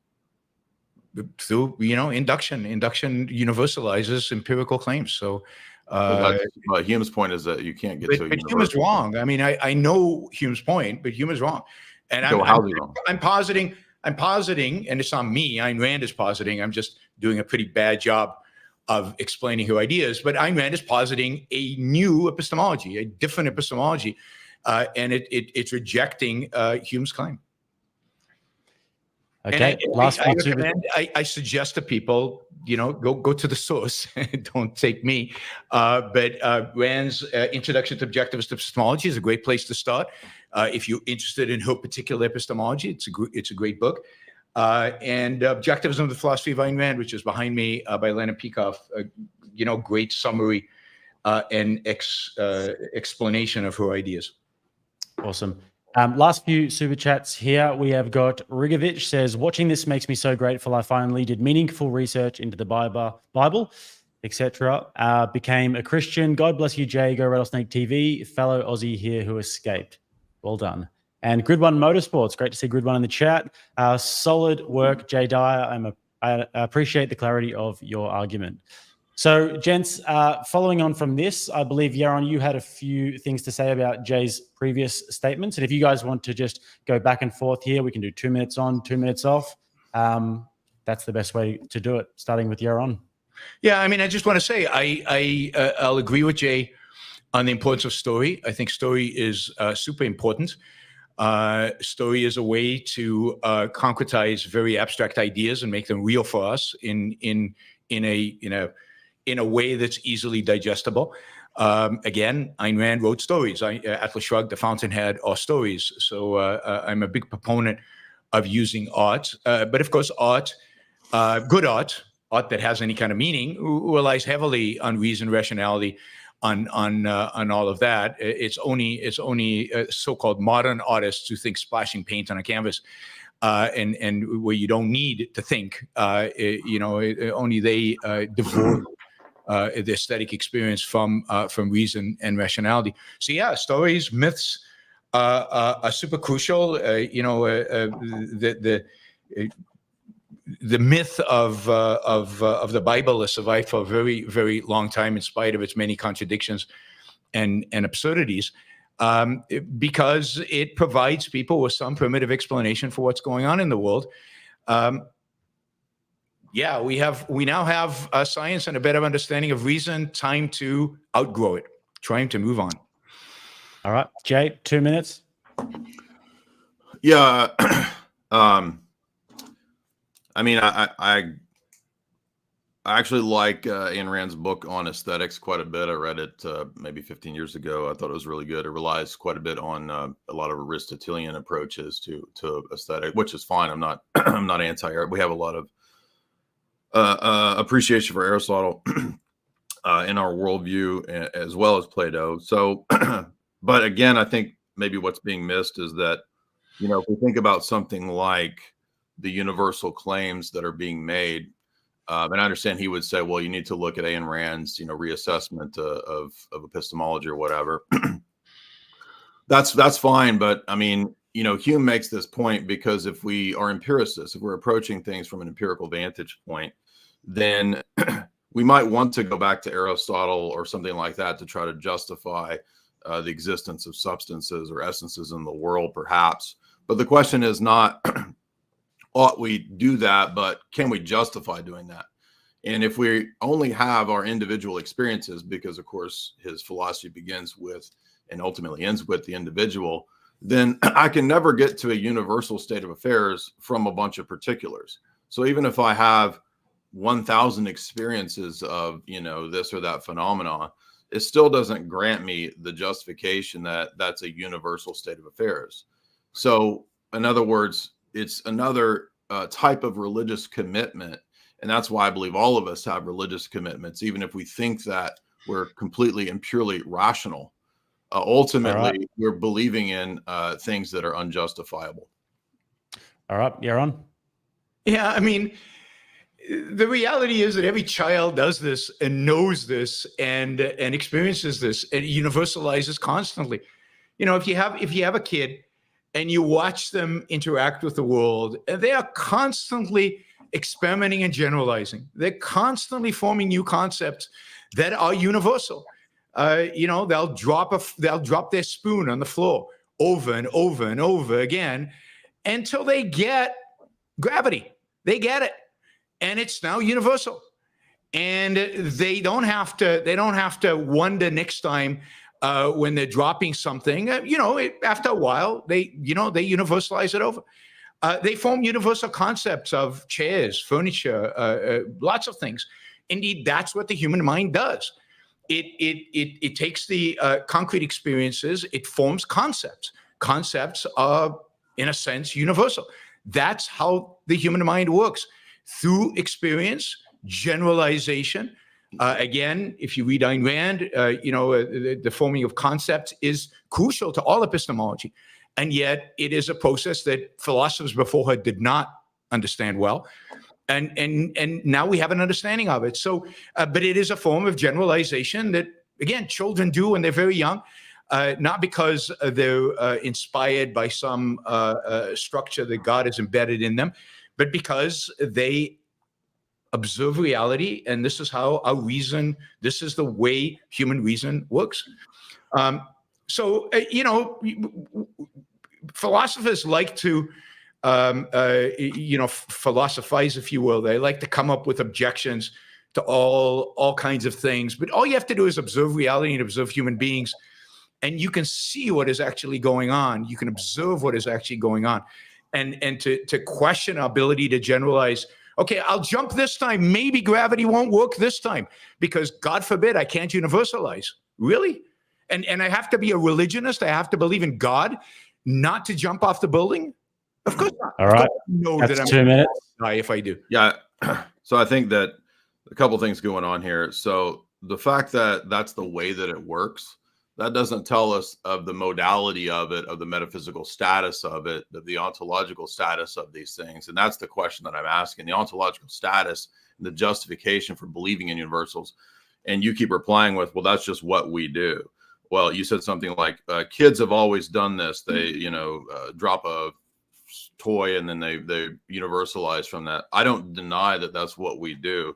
Through induction. Induction universalizes empirical claims. So, Hume's point is that you can't get to a universal. But Hume is wrong. I mean, I know Hume's point, but Hume is wrong. And I'm positing, and it's not me. Ayn Rand is positing. I'm just doing a pretty bad job of explaining her ideas. But Ayn Rand is positing a new epistemology, a different epistemology, and it's rejecting Hume's claim. Okay. I suggest to people, go to the source. Don't take me. But Rand's Introduction to Objectivist Epistemology is a great place to start. If you're interested in her particular epistemology, it's a great book. And Objectivism, the Philosophy of Ayn Rand, which is behind me, by Leonard Peikoff, great summary and explanation of her ideas. Awesome. Last few super chats here. We have got Rigovich says, watching this makes me so grateful. I finally did meaningful research into the Bible, etc. Became a Christian. God bless you, Jay. Go Rattlesnake TV. Fellow Aussie here who escaped. Well done. And Grid One Motorsports. Great to see Grid One in the chat. Solid work, Jay Dyer. I appreciate the clarity of your argument. So, gents, following on from this, I believe, Yaron, you had a few things to say about Jay's previous statements. And if you guys want to just go back and forth here, we can do 2 minutes on, 2 minutes off. That's the best way to do it, starting with Yaron. Yeah, I mean, I just want to say I'll agree with Jay on the importance of story. I think story is super important. Story is a way to concretize very abstract ideas and make them real for us in a way that's easily digestible. Again, Ayn Rand wrote stories. Atlas Shrugged, The Fountainhead are stories. So I'm a big proponent of using art. But of course, art, good art that has any kind of meaning, relies heavily on reason, rationality, on all of that. It's only so-called modern artists who think splashing paint on a canvas and where you don't need to think. Only they divorce the aesthetic experience from reason and rationality. So yeah, stories, myths are super crucial. The myth of the Bible has survived for a very, very long time in spite of its many contradictions and absurdities, because it provides people with some primitive explanation for what's going on in the world. Yeah, we now have science and a better understanding of reason. Time to outgrow it, trying to move on. All right, Jay, 2 minutes. Yeah, I mean, I actually like Ayn Rand's book on aesthetics quite a bit. I read it maybe 15 years ago. I thought it was really good. It relies quite a bit on a lot of Aristotelian approaches to aesthetic, which is fine. I'm not I'm not anti-art. We have a lot of appreciation for Aristotle in our worldview, as well as Plato. So, but again, I think maybe what's being missed is that, if we think about something like the universal claims that are being made, and I understand he would say, well, you need to look at Ayn Rand's, reassessment of epistemology or whatever. That's fine, but I mean, Hume makes this point because if we are empiricists, if we're approaching things from an empirical vantage point, then we might want to go back to Aristotle or something like that to try to justify the existence of substances or essences in the world, perhaps. But the question is not, ought we do that, but can we justify doing that? And if we only have our individual experiences, because of course his philosophy begins with and ultimately ends with the individual, then I can never get to a universal state of affairs from a bunch of particulars. So even if I have 1,000 experiences of, this or that phenomenon, it still doesn't grant me the justification that that's a universal state of affairs. So in other words, it's another type of religious commitment. And that's why I believe all of us have religious commitments, even if we think that we're completely and purely rational. Ultimately, we're believing in things that are unjustifiable. All right, Yaron. Yeah, I mean, the reality is that every child does this and knows this and experiences this and universalizes constantly. If you have a kid and you watch them interact with the world, and they are constantly experimenting and generalizing. They're constantly forming new concepts that are universal. They'll drop their spoon on the floor over and over and over again until they get gravity. They get it, and it's now universal. And they don't have to wonder next time when they're dropping something. After a while, they universalize it over. They form universal concepts of chairs, furniture, lots of things. Indeed, that's what the human mind does. It takes the concrete experiences, it forms concepts. Concepts are, in a sense, universal. That's how the human mind works, through experience, generalization. Again, if you read Ayn Rand, the forming of concepts is crucial to all epistemology. And yet it is a process that philosophers before her did not understand well. And now we have an understanding of it. So, but it is a form of generalization that, again, children do when they're very young, not because they're inspired by some structure that God has embedded in them, but because they observe reality, and this is how our reason, this is the way human reason works. Philosophers like to, philosophize, if you will. They like to come up with objections to all kinds of things. But all you have to do is observe reality and observe human beings, and you can see what is actually going on. You can observe what is actually going on, and to question our ability to generalize. Okay, I'll jump this time. Maybe gravity won't work this time because, God forbid, I can't universalize. Really? And I have to be a religionist. I have to believe in God not to jump off the building? Of course not. All right. That's 2 minutes. Die if I do. Yeah. So I think that a couple of things going on here. So the fact that that's the way that it works, that doesn't tell us of the modality of it, of the metaphysical status of it, of the ontological status of these things. And that's the question that I'm asking, the ontological status and the justification for believing in universals. And you keep replying with, well, that's just what we do. Well, you said something like, kids have always done this. They, drop a toy and then they universalize from that. I don't deny that that's what we do,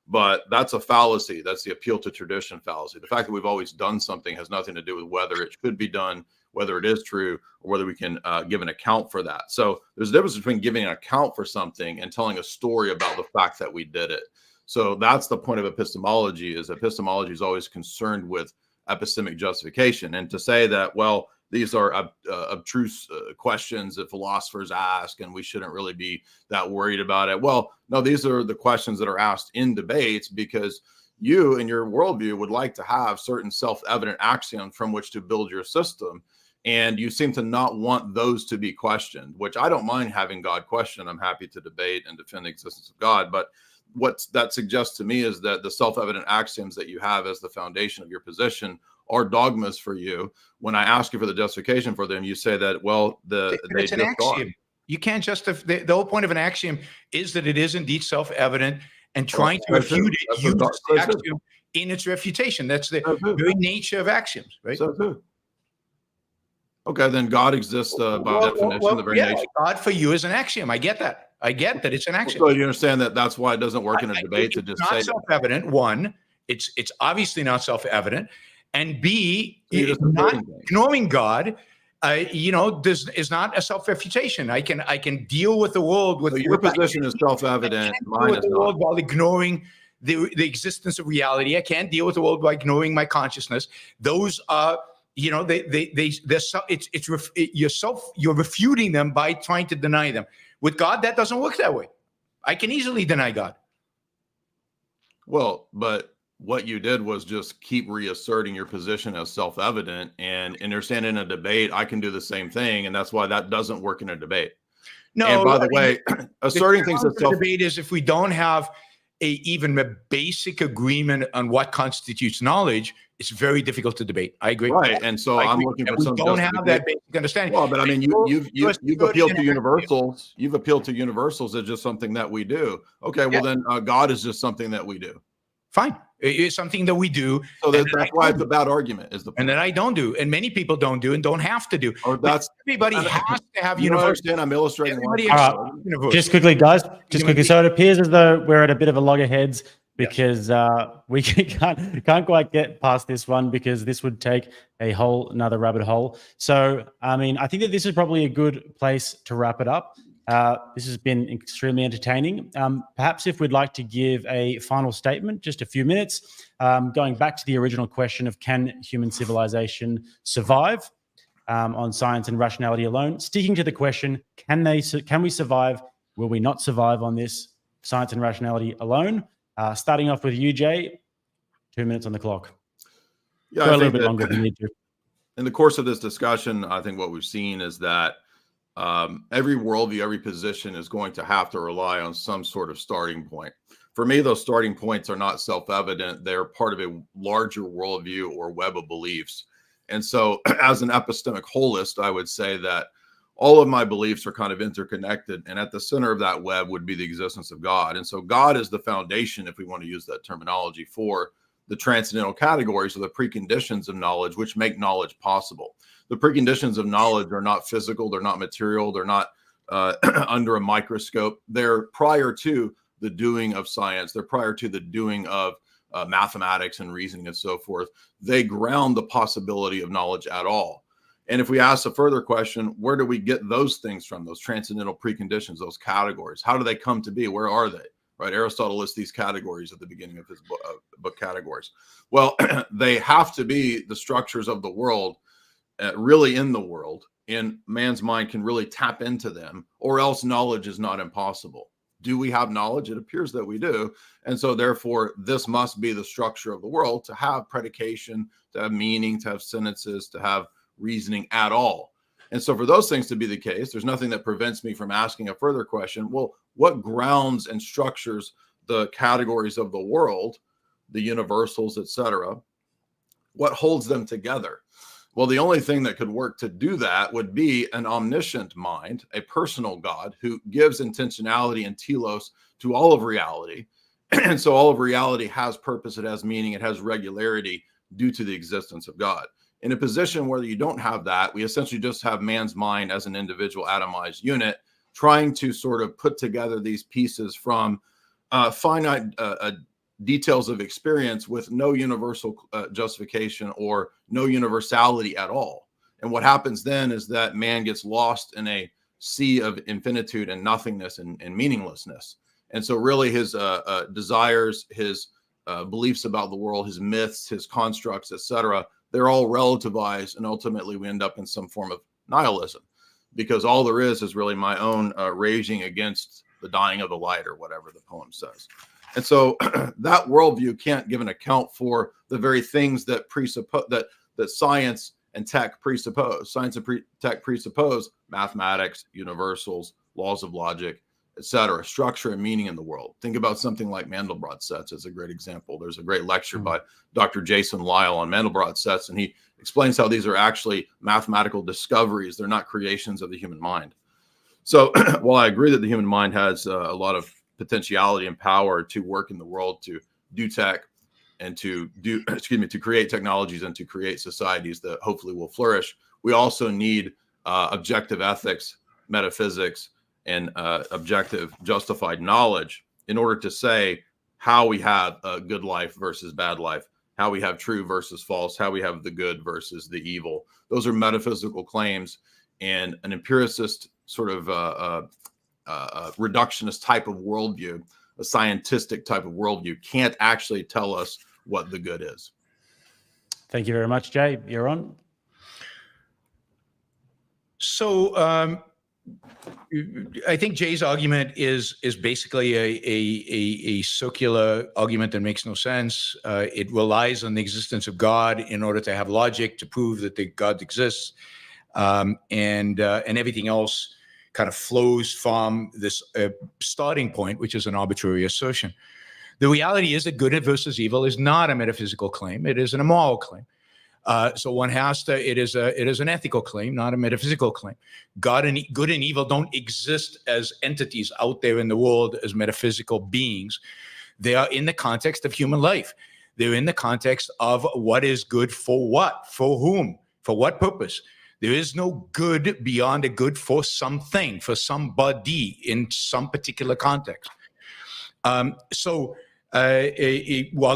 but that's a fallacy. That's the appeal to tradition fallacy. The fact that we've always done something has nothing to do with whether it should be done, whether it is true, or whether we can give an account for that. So there's a difference between giving an account for something and telling a story about the fact that we did it. So that's the point of epistemology, is epistemology is always concerned with epistemic justification. And to say that, well, these are abstruse questions that philosophers ask, and we shouldn't really be that worried about it. Well, no, these are the questions that are asked in debates because you and your worldview would like to have certain self-evident axioms from which to build your system. And you seem to not want those to be questioned, which I don't mind having God questioned. I'm happy to debate and defend the existence of God. But what that suggests to me is that the self-evident axioms that you have as the foundation of your position are dogmas for you. When I ask you for the justification for them, you say that, well, it's an axiom. You can't justify. The whole point of an axiom is that it is indeed self-evident, and trying to refute it, use the axiom in its refutation. That's the very nature of axioms, right? So too. Okay, then God exists by definition, the very nature. God for you is an axiom. I get that. I get that it's an axiom. So you understand that that's why it doesn't work in a debate to just say it's not self-evident. One, it's obviously not self-evident, and B, not ignoring God, is not a self-refutation. I can deal with the world with your position is self-evident. Mine is not. While ignoring the existence of reality. I can't deal with the world by ignoring my consciousness. Those are, you're refuting them by trying to deny them. With God, that doesn't work that way. I can easily deny God. Well, but what you did was just keep reasserting your position as self-evident, and understand in a debate, I can do the same thing. And that's why that doesn't work in a debate. No, and by the way, asserting things as debate is if we don't have even a basic agreement on what constitutes knowledge, it's very difficult to debate. I agree. Right. And so I'm looking for some. We don't have that basic understanding. Well, but I mean, you've appealed to universals. You've appealed to universals as just something that we do. Okay. Well, then God is just something that we do. Fine. It's something that we do. So that's why it's a bad argument. Is the point. And that I don't do, and many people don't do, and don't have to do. Or that's everybody has to have universal. I'm illustrating. Just quickly, guys. Just quickly. So it appears as though we're at a bit of a loggerheads because we can't quite get past this one because this would take a whole another rabbit hole. So I mean, I think that this is probably a good place to wrap it up. This has been extremely entertaining. Perhaps if we'd like to give a final statement, just a few minutes, going back to the original question of can human civilization survive on science and rationality alone, sticking to the question, can we survive? Will we not survive on this science and rationality alone? Starting off with you, Jay, 2 minutes on the clock. Yeah, go a little bit longer than you need to. In the course of this discussion, I think what we've seen is that every worldview, every position is going to have to rely on some sort of starting point. For me, those starting points are not self-evident. They're part of a larger worldview or web of beliefs. And so as an epistemic holist, I would say that all of my beliefs are kind of interconnected. And at the center of that web would be the existence of God. And so God is the foundation, if we want to use that terminology, for the transcendental categories or the preconditions of knowledge, which make knowledge possible. The preconditions of knowledge are not physical, they're not material, they're not under a microscope. They're prior to the doing of science, they're prior to the doing of mathematics and reasoning and so forth. They ground the possibility of knowledge at all. And if we ask a further question, where do we get those things from, those transcendental preconditions, those categories? How do they come to be? Where are they? Right? Aristotle lists these categories at the beginning of his book Categories. Well, they have to be the structures of the world, really in the world, and man's mind can really tap into them, or else knowledge is not impossible. Do we have knowledge? It appears that we do. And so therefore, this must be the structure of the world to have predication, to have meaning, to have sentences, to have reasoning at all. And so for those things to be the case, there's nothing that prevents me from asking a further question. Well, what grounds and structures the categories of the world, the universals, etc.? What holds them together? Well, the only thing that could work to do that would be an omniscient mind, a personal God who gives intentionality and telos to all of reality. And so all of reality has purpose, it has meaning, it has regularity due to the existence of God. In a position where you don't have that, we essentially just have man's mind as an individual atomized unit trying to sort of put together these pieces from finite details of experience with no universal justification or no universality at all. And what happens then is that man gets lost in a sea of infinitude and nothingness and meaninglessness. And so really his desires, his beliefs about the world, his myths, his constructs, etc., they're all relativized, and ultimately we end up in some form of nihilism, because all there is really my own raging against the dying of the light, or whatever the poem says. And so that worldview can't give an account for the very things that presuppose that science and tech presuppose. Science and tech presuppose mathematics, universals, laws of logic, etc., structure and meaning in the world. Think about something like Mandelbrot sets as a great example. There's a great lecture by Dr. Jason Lyle on Mandelbrot sets, and he explains how these are actually mathematical discoveries. They're not creations of the human mind. So while I agree that the human mind has a lot of potentiality and power to work in the world, to do tech and to do, to create technologies and to create societies that hopefully will flourish, we also need objective ethics, metaphysics, and objective justified knowledge in order to say how we have a good life versus bad life, how we have true versus false, how we have the good versus the evil. Those are metaphysical claims, and an empiricist sort of reductionist type of worldview, a scientific type of worldview, can't actually tell us what the good is. Thank you very much, Jay. You're on. So I think Jay's argument is basically a circular argument that makes no sense. It relies on the existence of God in order to have logic to prove that God exists, and everything else kind of flows from this starting point, which is an arbitrary assertion. The reality is that good versus evil is not a metaphysical claim; it is an immoral claim. So one has to, it is an ethical claim, not a metaphysical claim. Good and evil don't exist as entities out there in the world as metaphysical beings. They are in the context of human life. They're in the context of what is good for what, for whom, for what purpose. There is no good beyond a good for something, for somebody in some particular context. While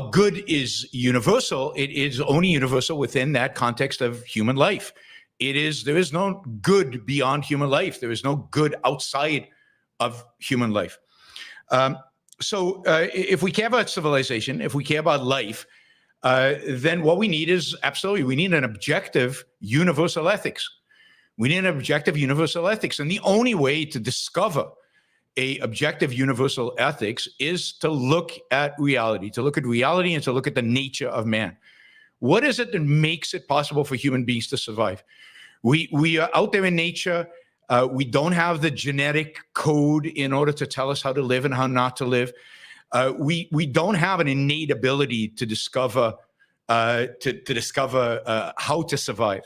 good is universal, it is only universal within that context of human life. There is no good beyond human life. There is no good outside of human life. If we care about civilization, if we care about life, then what we need is we need an objective universal ethics. We need an objective universal ethics. And the only way to discover a objective universal ethics is to look at reality, and to look at the nature of man. What is it that makes it possible for human beings to survive? We are out there in nature. We don't have the genetic code in order to tell us how to live and how not to live. We don't have an innate ability to discover how to survive.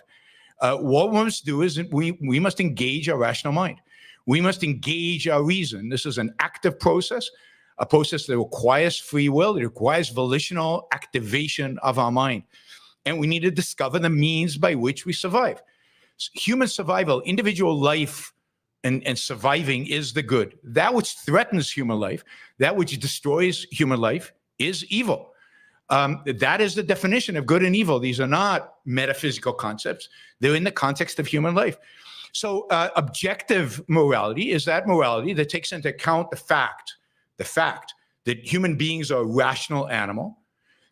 What we must do is we must engage our rational mind. We must engage our reason. This is an active process, a process that requires free will. It requires volitional activation of our mind. And we need to discover the means by which we survive. Human survival, individual life, and surviving is the good. That which threatens human life, that which destroys human life, is evil. That is the definition of good and evil. These are not metaphysical concepts. They're in the context of human life. So objective morality is that morality that takes into account the fact that human beings are a rational animal,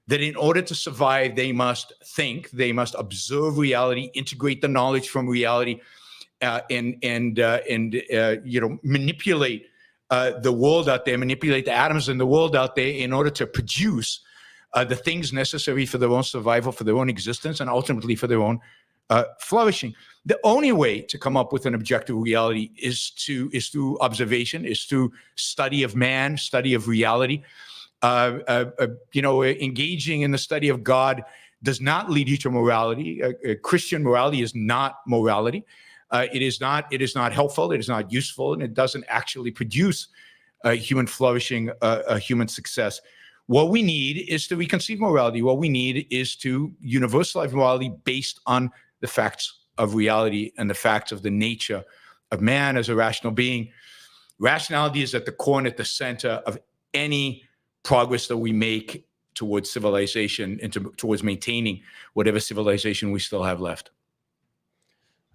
that in order to survive, they must think, they must observe reality, integrate the knowledge from reality, and manipulate the world out there, manipulate the atoms in the world out there in order to produce the things necessary for their own survival, for their own existence, and ultimately for their own flourishing. The only way to come up with an objective reality is through observation, is through study of man, study of reality. Engaging in the study of God does not lead you to morality. Christian morality is not morality. It is not helpful. It is not useful, and it doesn't actually produce human flourishing, human success. What we need is to reconceive morality. What we need is to universalize morality based on the facts of reality and the facts of the nature of man as a rational being. Rationality is at the core and at the center of any progress that we make towards civilization and towards maintaining whatever civilization we still have left.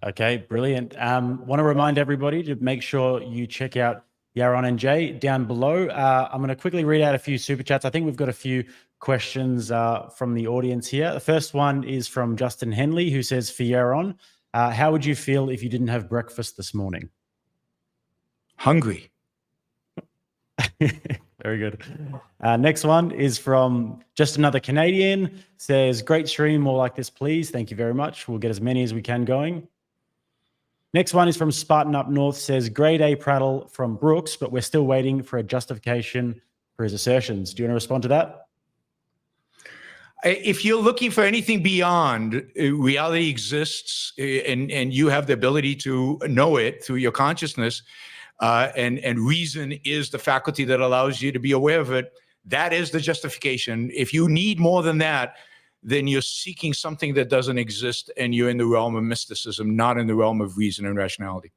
Okay, brilliant. Want to remind everybody to make sure you check out Yaron and Jay down below. I'm going to quickly read out a few super chats. I think we've got a few questions from the audience here. The first one is from Justin Henley, who says, for Yaron, how would you feel if you didn't have breakfast this morning? Hungry. Very good. Next one is from Just Another Canadian, says, great stream, more like this, please. Thank you very much. We'll get as many as we can going. Next one is from Spartan Up North, says, grade A prattle from Brooks, but we're still waiting for a justification for his assertions. Do you want to respond to that? If you're looking for anything beyond reality exists and you have the ability to know it through your consciousness, and reason is the faculty that allows you to be aware of it, That is the justification. If you need more than that, then you're seeking something that doesn't exist, and you're in the realm of mysticism, not in the realm of reason and rationality.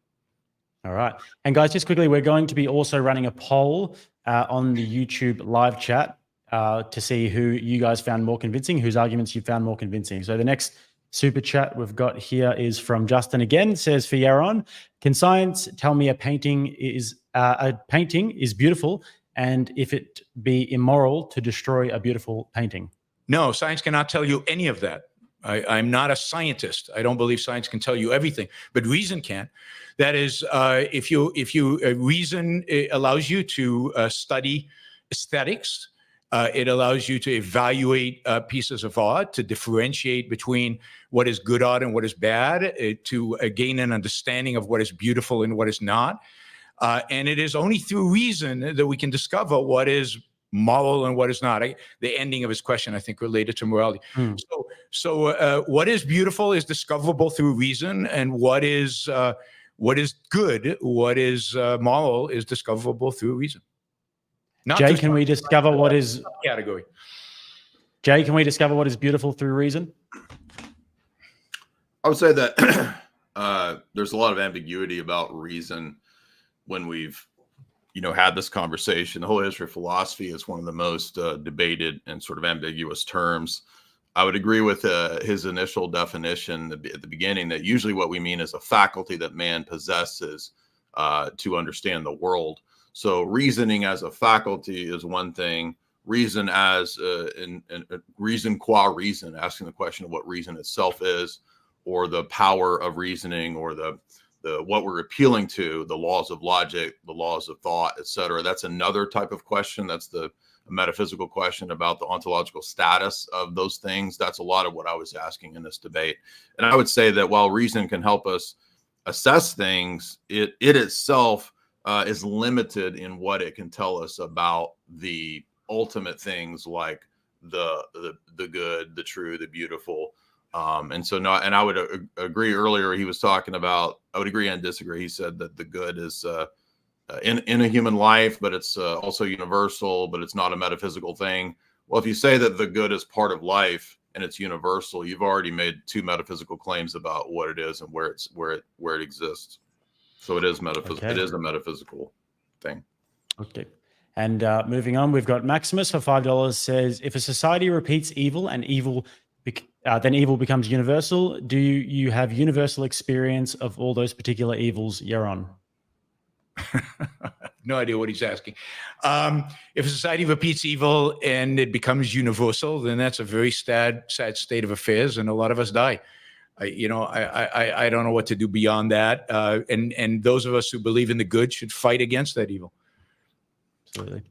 All right. And guys, just quickly, we're going to be also running a poll on the YouTube live chat to see who you guys found more convincing, whose arguments you found more convincing. So the next super chat we've got here is from Justin again. It says, for Yaron, can science tell me a painting is beautiful, and if it be immoral to destroy a beautiful painting? No, science cannot tell you any of that. I'm not a scientist. I don't believe science can tell you everything, but reason can. That is, if you reason allows you to study aesthetics. It allows you to evaluate pieces of art, to differentiate between what is good art and what is bad, to gain an understanding of what is beautiful and what is not. And it is only through reason that we can discover what is moral and what is not. The ending of his question, I think, related to morality. So what is beautiful is discoverable through reason, and what is good, what is moral, is discoverable through reason. Not Jay, can we discover what is category? Jay, can we discover what is beautiful through reason? I would say that there's a lot of ambiguity about reason when we've had this conversation. The whole history of philosophy is one of the most debated and sort of ambiguous terms. I would agree with his initial definition at the beginning that usually what we mean is a faculty that man possesses to understand the world. So reasoning as a faculty is one thing. Reason as reason qua reason, asking the question of what reason itself is, or the power of reasoning, or the what we're appealing to, the laws of logic, the laws of thought, etc. That's another type of question. That's the metaphysical question about the ontological status of those things. That's a lot of what I was asking in this debate. And I would say that while reason can help us assess things, it itself is limited in what it can tell us about the ultimate things like the good, the true, the beautiful. And I would agree earlier, he was talking about, I would agree and disagree. He said that the good is in a human life, but it's also universal, but it's not a metaphysical thing. Well, if you say that the good is part of life and it's universal, you've already made two metaphysical claims about what it is and where it exists. So it is metaphysical. Okay. It is a metaphysical thing. Okay. And moving on, we've got Maximus for $5 says, if a society repeats evil and then evil becomes universal, do you have universal experience of all those particular evils, Yaron? No idea what he's asking. If a society repeats evil and it becomes universal, then that's a very sad state of affairs, and a lot of us die. I don't know what to do beyond that. And those of us who believe in the good should fight against that evil. Absolutely.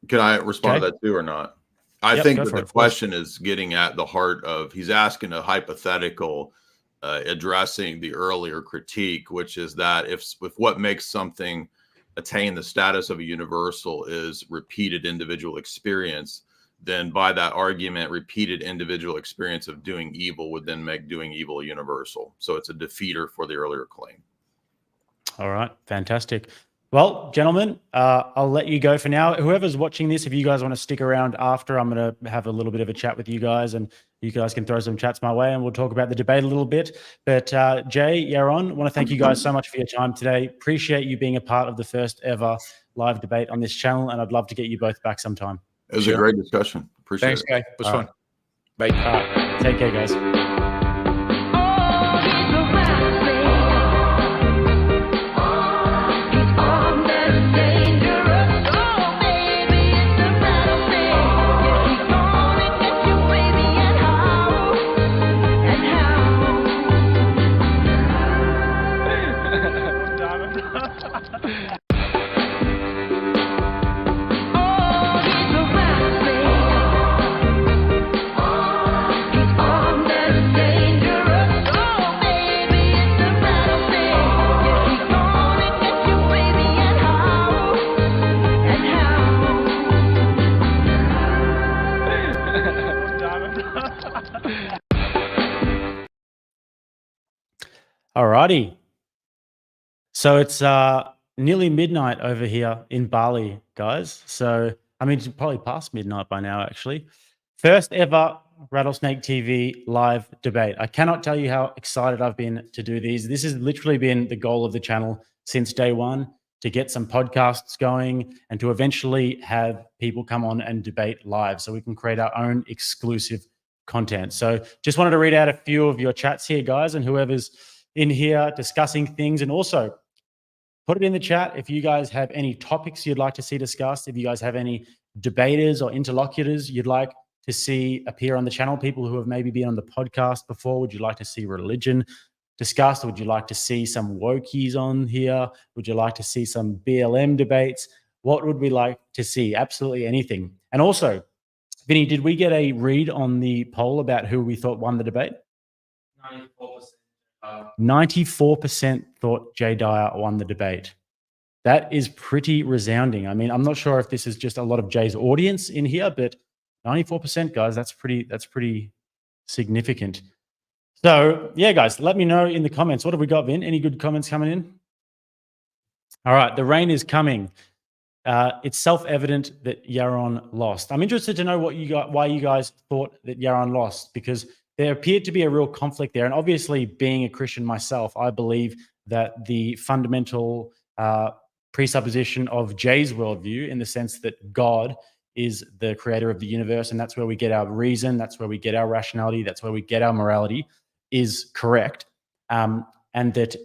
Can I respond to that too or not? I think that the question is getting at the heart of, he's asking a hypothetical addressing the earlier critique, which is that if what makes something attain the status of a universal is repeated individual experience, then by that argument, repeated individual experience of doing evil would then make doing evil universal. So it's a defeater for the earlier claim. All right, fantastic. Well, gentlemen, I'll let you go for now. Whoever's watching this, if you guys want to stick around after, I'm going to have a little bit of a chat with you guys, and you guys can throw some chats my way and we'll talk about the debate a little bit. But Jay, Yaron, I want to thank you guys so much for your time today. Appreciate you being a part of the first ever live debate on this channel, and I'd love to get you both back sometime. It was a great discussion. Appreciate it. Thanks, guy. It was fun. Bye. Take care, guys. Alrighty. So it's nearly midnight over here in Bali, guys. So I mean, it's probably past midnight by now, actually. First ever Rattlesnake TV live debate. I cannot tell you how excited I've been to do these. This has literally been the goal of the channel since day one, to get some podcasts going and to eventually have people come on and debate live so we can create our own exclusive content. So just wanted to read out a few of your chats here, guys, and whoever's in here discussing things. And also put it in the chat if you guys have any topics you'd like to see discussed, if you guys have any debaters or interlocutors you'd like to see appear on the channel, people who have maybe been on the podcast before. Would you like to see religion discussed? Would you like to see some wokies on here? Would you like to see some BLM debates? What would we like to see? Absolutely anything. And also, Vinny, did we get a read on the poll about who we thought won the debate? 94% thought Jay Dyer won the debate. That is pretty resounding. I mean, I'm not sure if this is just a lot of Jay's audience in here, but 94%, guys, that's pretty significant. So yeah, guys, let me know in the comments. What have we got, Vin? Any good comments coming in? All right, the rain is coming. It's self-evident that Yaron lost. I'm interested to know why you guys thought that Yaron lost, because there appeared to be a real conflict there. And obviously, being a Christian myself, I believe that the fundamental presupposition of Jay's worldview, in the sense that God is the creator of the universe, and that's where we get our reason, that's where we get our rationality, that's where we get our morality, is correct. And that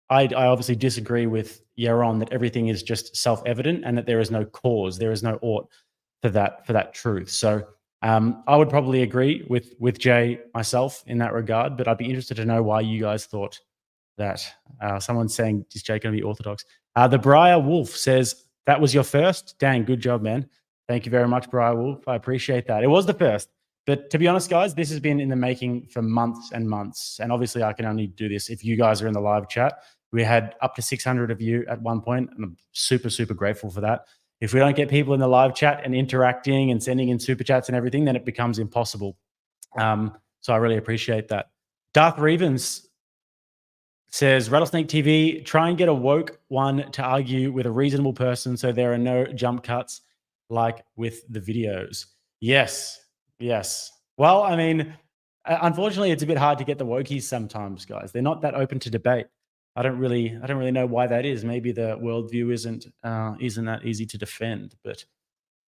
I obviously disagree with Yaron that everything is just self-evident and that there is no cause, there is no ought for that truth. So I would probably agree with Jay myself in that regard, but I'd be interested to know why you guys thought that. Someone's saying, is Jay going to be orthodox? The Briar Wolf says, that was your first? Dang, good job, man. Thank you very much, Briar Wolf. I appreciate that. It was the first. But to be honest, guys, this has been in the making for months and months. And obviously, I can only do this if you guys are in the live chat. We had up to 600 of you at one point, and I'm super, super grateful for that. If we don't get people in the live chat and interacting and sending in super chats and everything, then it becomes impossible. So I really appreciate that. Darth Revens says, Rattlesnake TV, try and get a woke one to argue with a reasonable person so there are no jump cuts like with the videos. Yes. Well, I mean, unfortunately, it's a bit hard to get the wokies sometimes, guys. They're not that open to debate. I don't really know why that is. Maybe the worldview isn't that easy to defend, but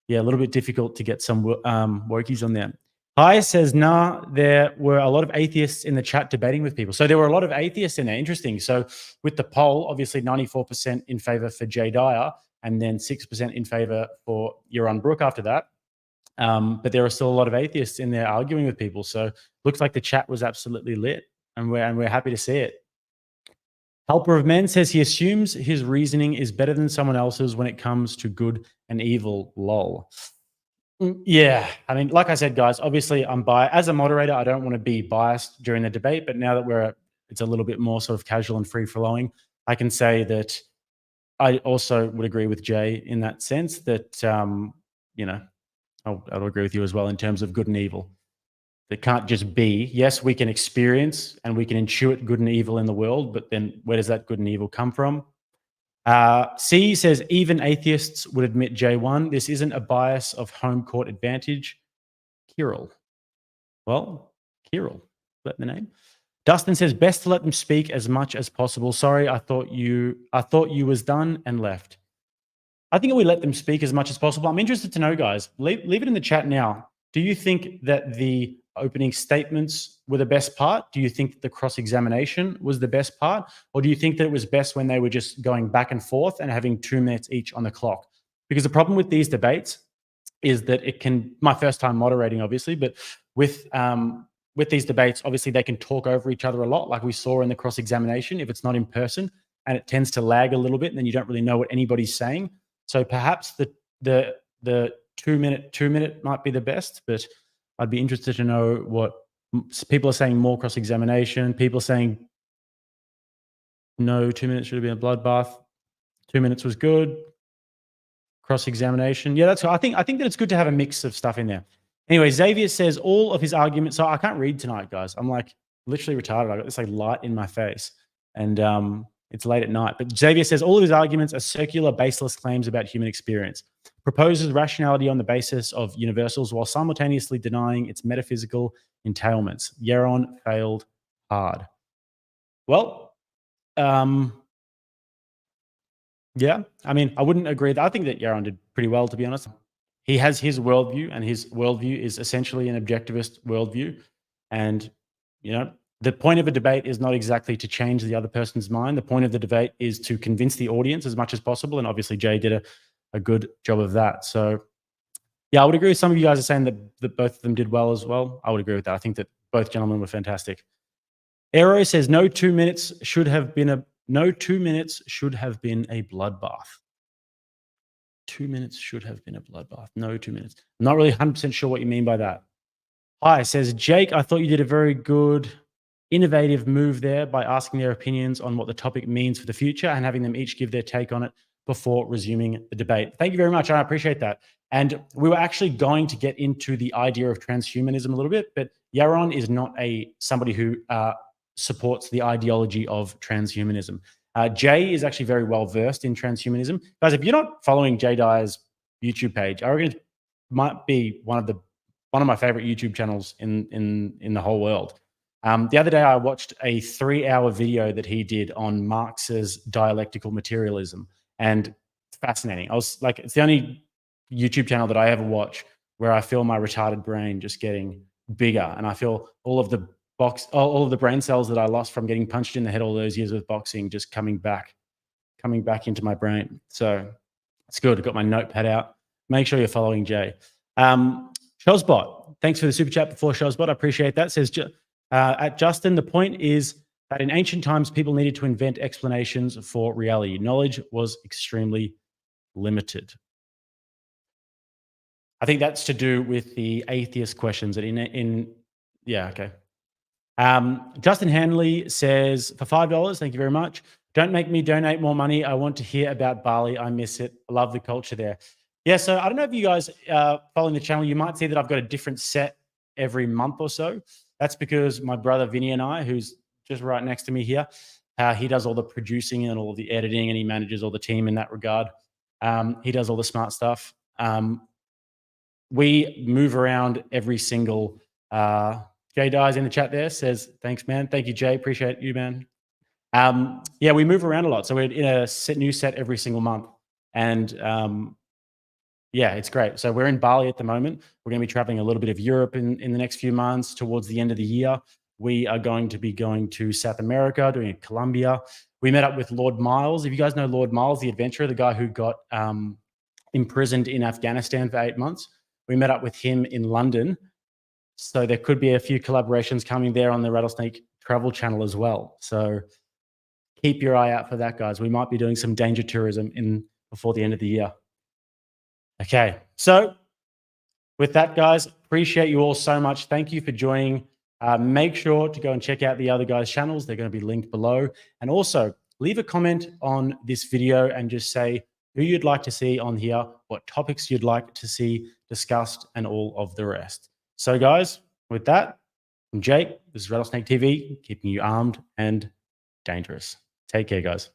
yeah, a little bit difficult to get some wokies on there. Hi says, nah, there were a lot of atheists in the chat debating with people. So there were a lot of atheists in there. Interesting. So with the poll, obviously 94% in favor for Jay Dyer, and then 6% in favor for Yaron Brook after that. But there are still a lot of atheists in there arguing with people. So looks like the chat was absolutely lit, and we're happy to see it. Helper of Men says he assumes his reasoning is better than someone else's when it comes to good and evil. Lol. Yeah, I mean, like I said, guys, obviously I'm biased. As a moderator, I don't want to be biased during the debate, but now that it's a little bit more sort of casual and free-flowing, I can say that I also would agree with Jay in that sense that, you know, I'll agree with you as well in terms of good and evil. It can't just be. Yes, we can experience and we can intuit good and evil in the world, but then where does that good and evil come from? C says, even atheists would admit Jay won. This isn't a bias of home court advantage. Kirill. Well, Kirill, is that the name? Dustin says, best to let them speak as much as possible. Sorry, I thought you was done and left. I think we let them speak as much as possible. I'm interested to know, guys, leave it in the chat now. Do you think that the opening statements were the best part? Do you think the cross-examination was the best part? Or do you think that it was best when they were just going back and forth and having 2 minutes each on the clock? Because the problem with these debates is that it can, my first time moderating, obviously, but with these debates, obviously they can talk over each other a lot, like we saw in the cross-examination, if it's not in person, and it tends to lag a little bit, and then you don't really know what anybody's saying. So perhaps the 2 minute might be the best, but I'd be interested to know what people are saying. More cross-examination. People are saying no, 2 minutes should have been a bloodbath. 2 minutes was good. Cross-examination. Yeah, that's. I think that it's good to have a mix of stuff in there. Anyway, Xavier says all of his arguments. So I can't read tonight, guys. I'm like literally retarded. I got this like light in my face, and it's late at night. But Xavier says all of his arguments are circular, baseless claims about human experience. proposes rationality on the basis of universals while simultaneously denying its metaphysical entailments. Yaron failed hard. Well, yeah, I mean, I wouldn't agree. I think that Yaron did pretty well, to be honest. He has his worldview, and his worldview is essentially an objectivist worldview. And, you know, the point of a debate is not exactly to change the other person's mind. The point of the debate is to convince the audience as much as possible. And obviously, Jay did a good job of that. So, yeah, I would agree with some of you guys are saying that both of them did well as well. I would agree with that. I think that both gentlemen were fantastic. Aero says no 2 minutes should have been a bloodbath. 2 minutes should have been a bloodbath. No 2 minutes. I'm not really 100% sure what you mean by that. Hi, says Jake, I thought you did a very good, innovative move there by asking their opinions on what the topic means for the future and having them each give their take on it before resuming the debate. Thank you very much. I appreciate that. And we were actually going to get into the idea of transhumanism a little bit, but Yaron is not somebody who supports the ideology of transhumanism. Jay is actually very well versed in transhumanism. Guys, if you're not following Jay Dyer's YouTube page, I reckon it might be one of my favorite YouTube channels in the whole world. The other day, I watched a 3-hour video that he did on Marx's dialectical materialism, and it's fascinating. I was like, it's the only YouTube channel that I ever watch where I feel my retarded brain just getting bigger, and I feel all of the brain cells that I lost from getting punched in the head all those years with boxing just coming back into my brain. So it's good. I've got my notepad out. Make sure you're following Jay. Shozbot, thanks for the super chat before, Shozbot. I appreciate that. Says at Justin, the point is that in ancient times, people needed to invent explanations for reality. Knowledge was extremely limited. I think that's to do with the atheist questions that yeah, okay. Justin Hanley says, for $5, thank you very much. Don't make me donate more money. I want to hear about Bali. I miss it. I love the culture there. Yeah, so I don't know if you guys following the channel, you might see that I've got a different set every month or so. That's because my brother Vinny and I, who's just right next to me here, he does all the producing and all the editing, and he manages all the team in that regard. He does all the smart stuff. We move around every single Jay Dyer's in the chat there, says, thanks, man. Thank you, Jay. Appreciate you, man. Yeah, we move around a lot. So we're in a new set every single month. And yeah, it's great. So we're in Bali at the moment. We're going to be traveling a little bit of Europe in the next few months. Towards the end of the year, we are going to be going to South America, doing Colombia. We met up with Lord Miles. If you guys know Lord Miles, the adventurer, the guy who got imprisoned in Afghanistan for 8 months, we met up with him in London. So there could be a few collaborations coming there on the Rattlesnake travel channel as well. So keep your eye out for that, guys. We might be doing some danger tourism before the end of the year. Okay, so with that, guys, appreciate you all so much. Thank you for joining. Make sure to go and check out the other guys' channels. They're going to be linked below. And also leave a comment on this video and just say who you'd like to see on here, what topics you'd like to see discussed, and all of the rest. So guys, with that, I'm Jake. This is Rattlesnake TV, keeping you armed and dangerous. Take care, guys.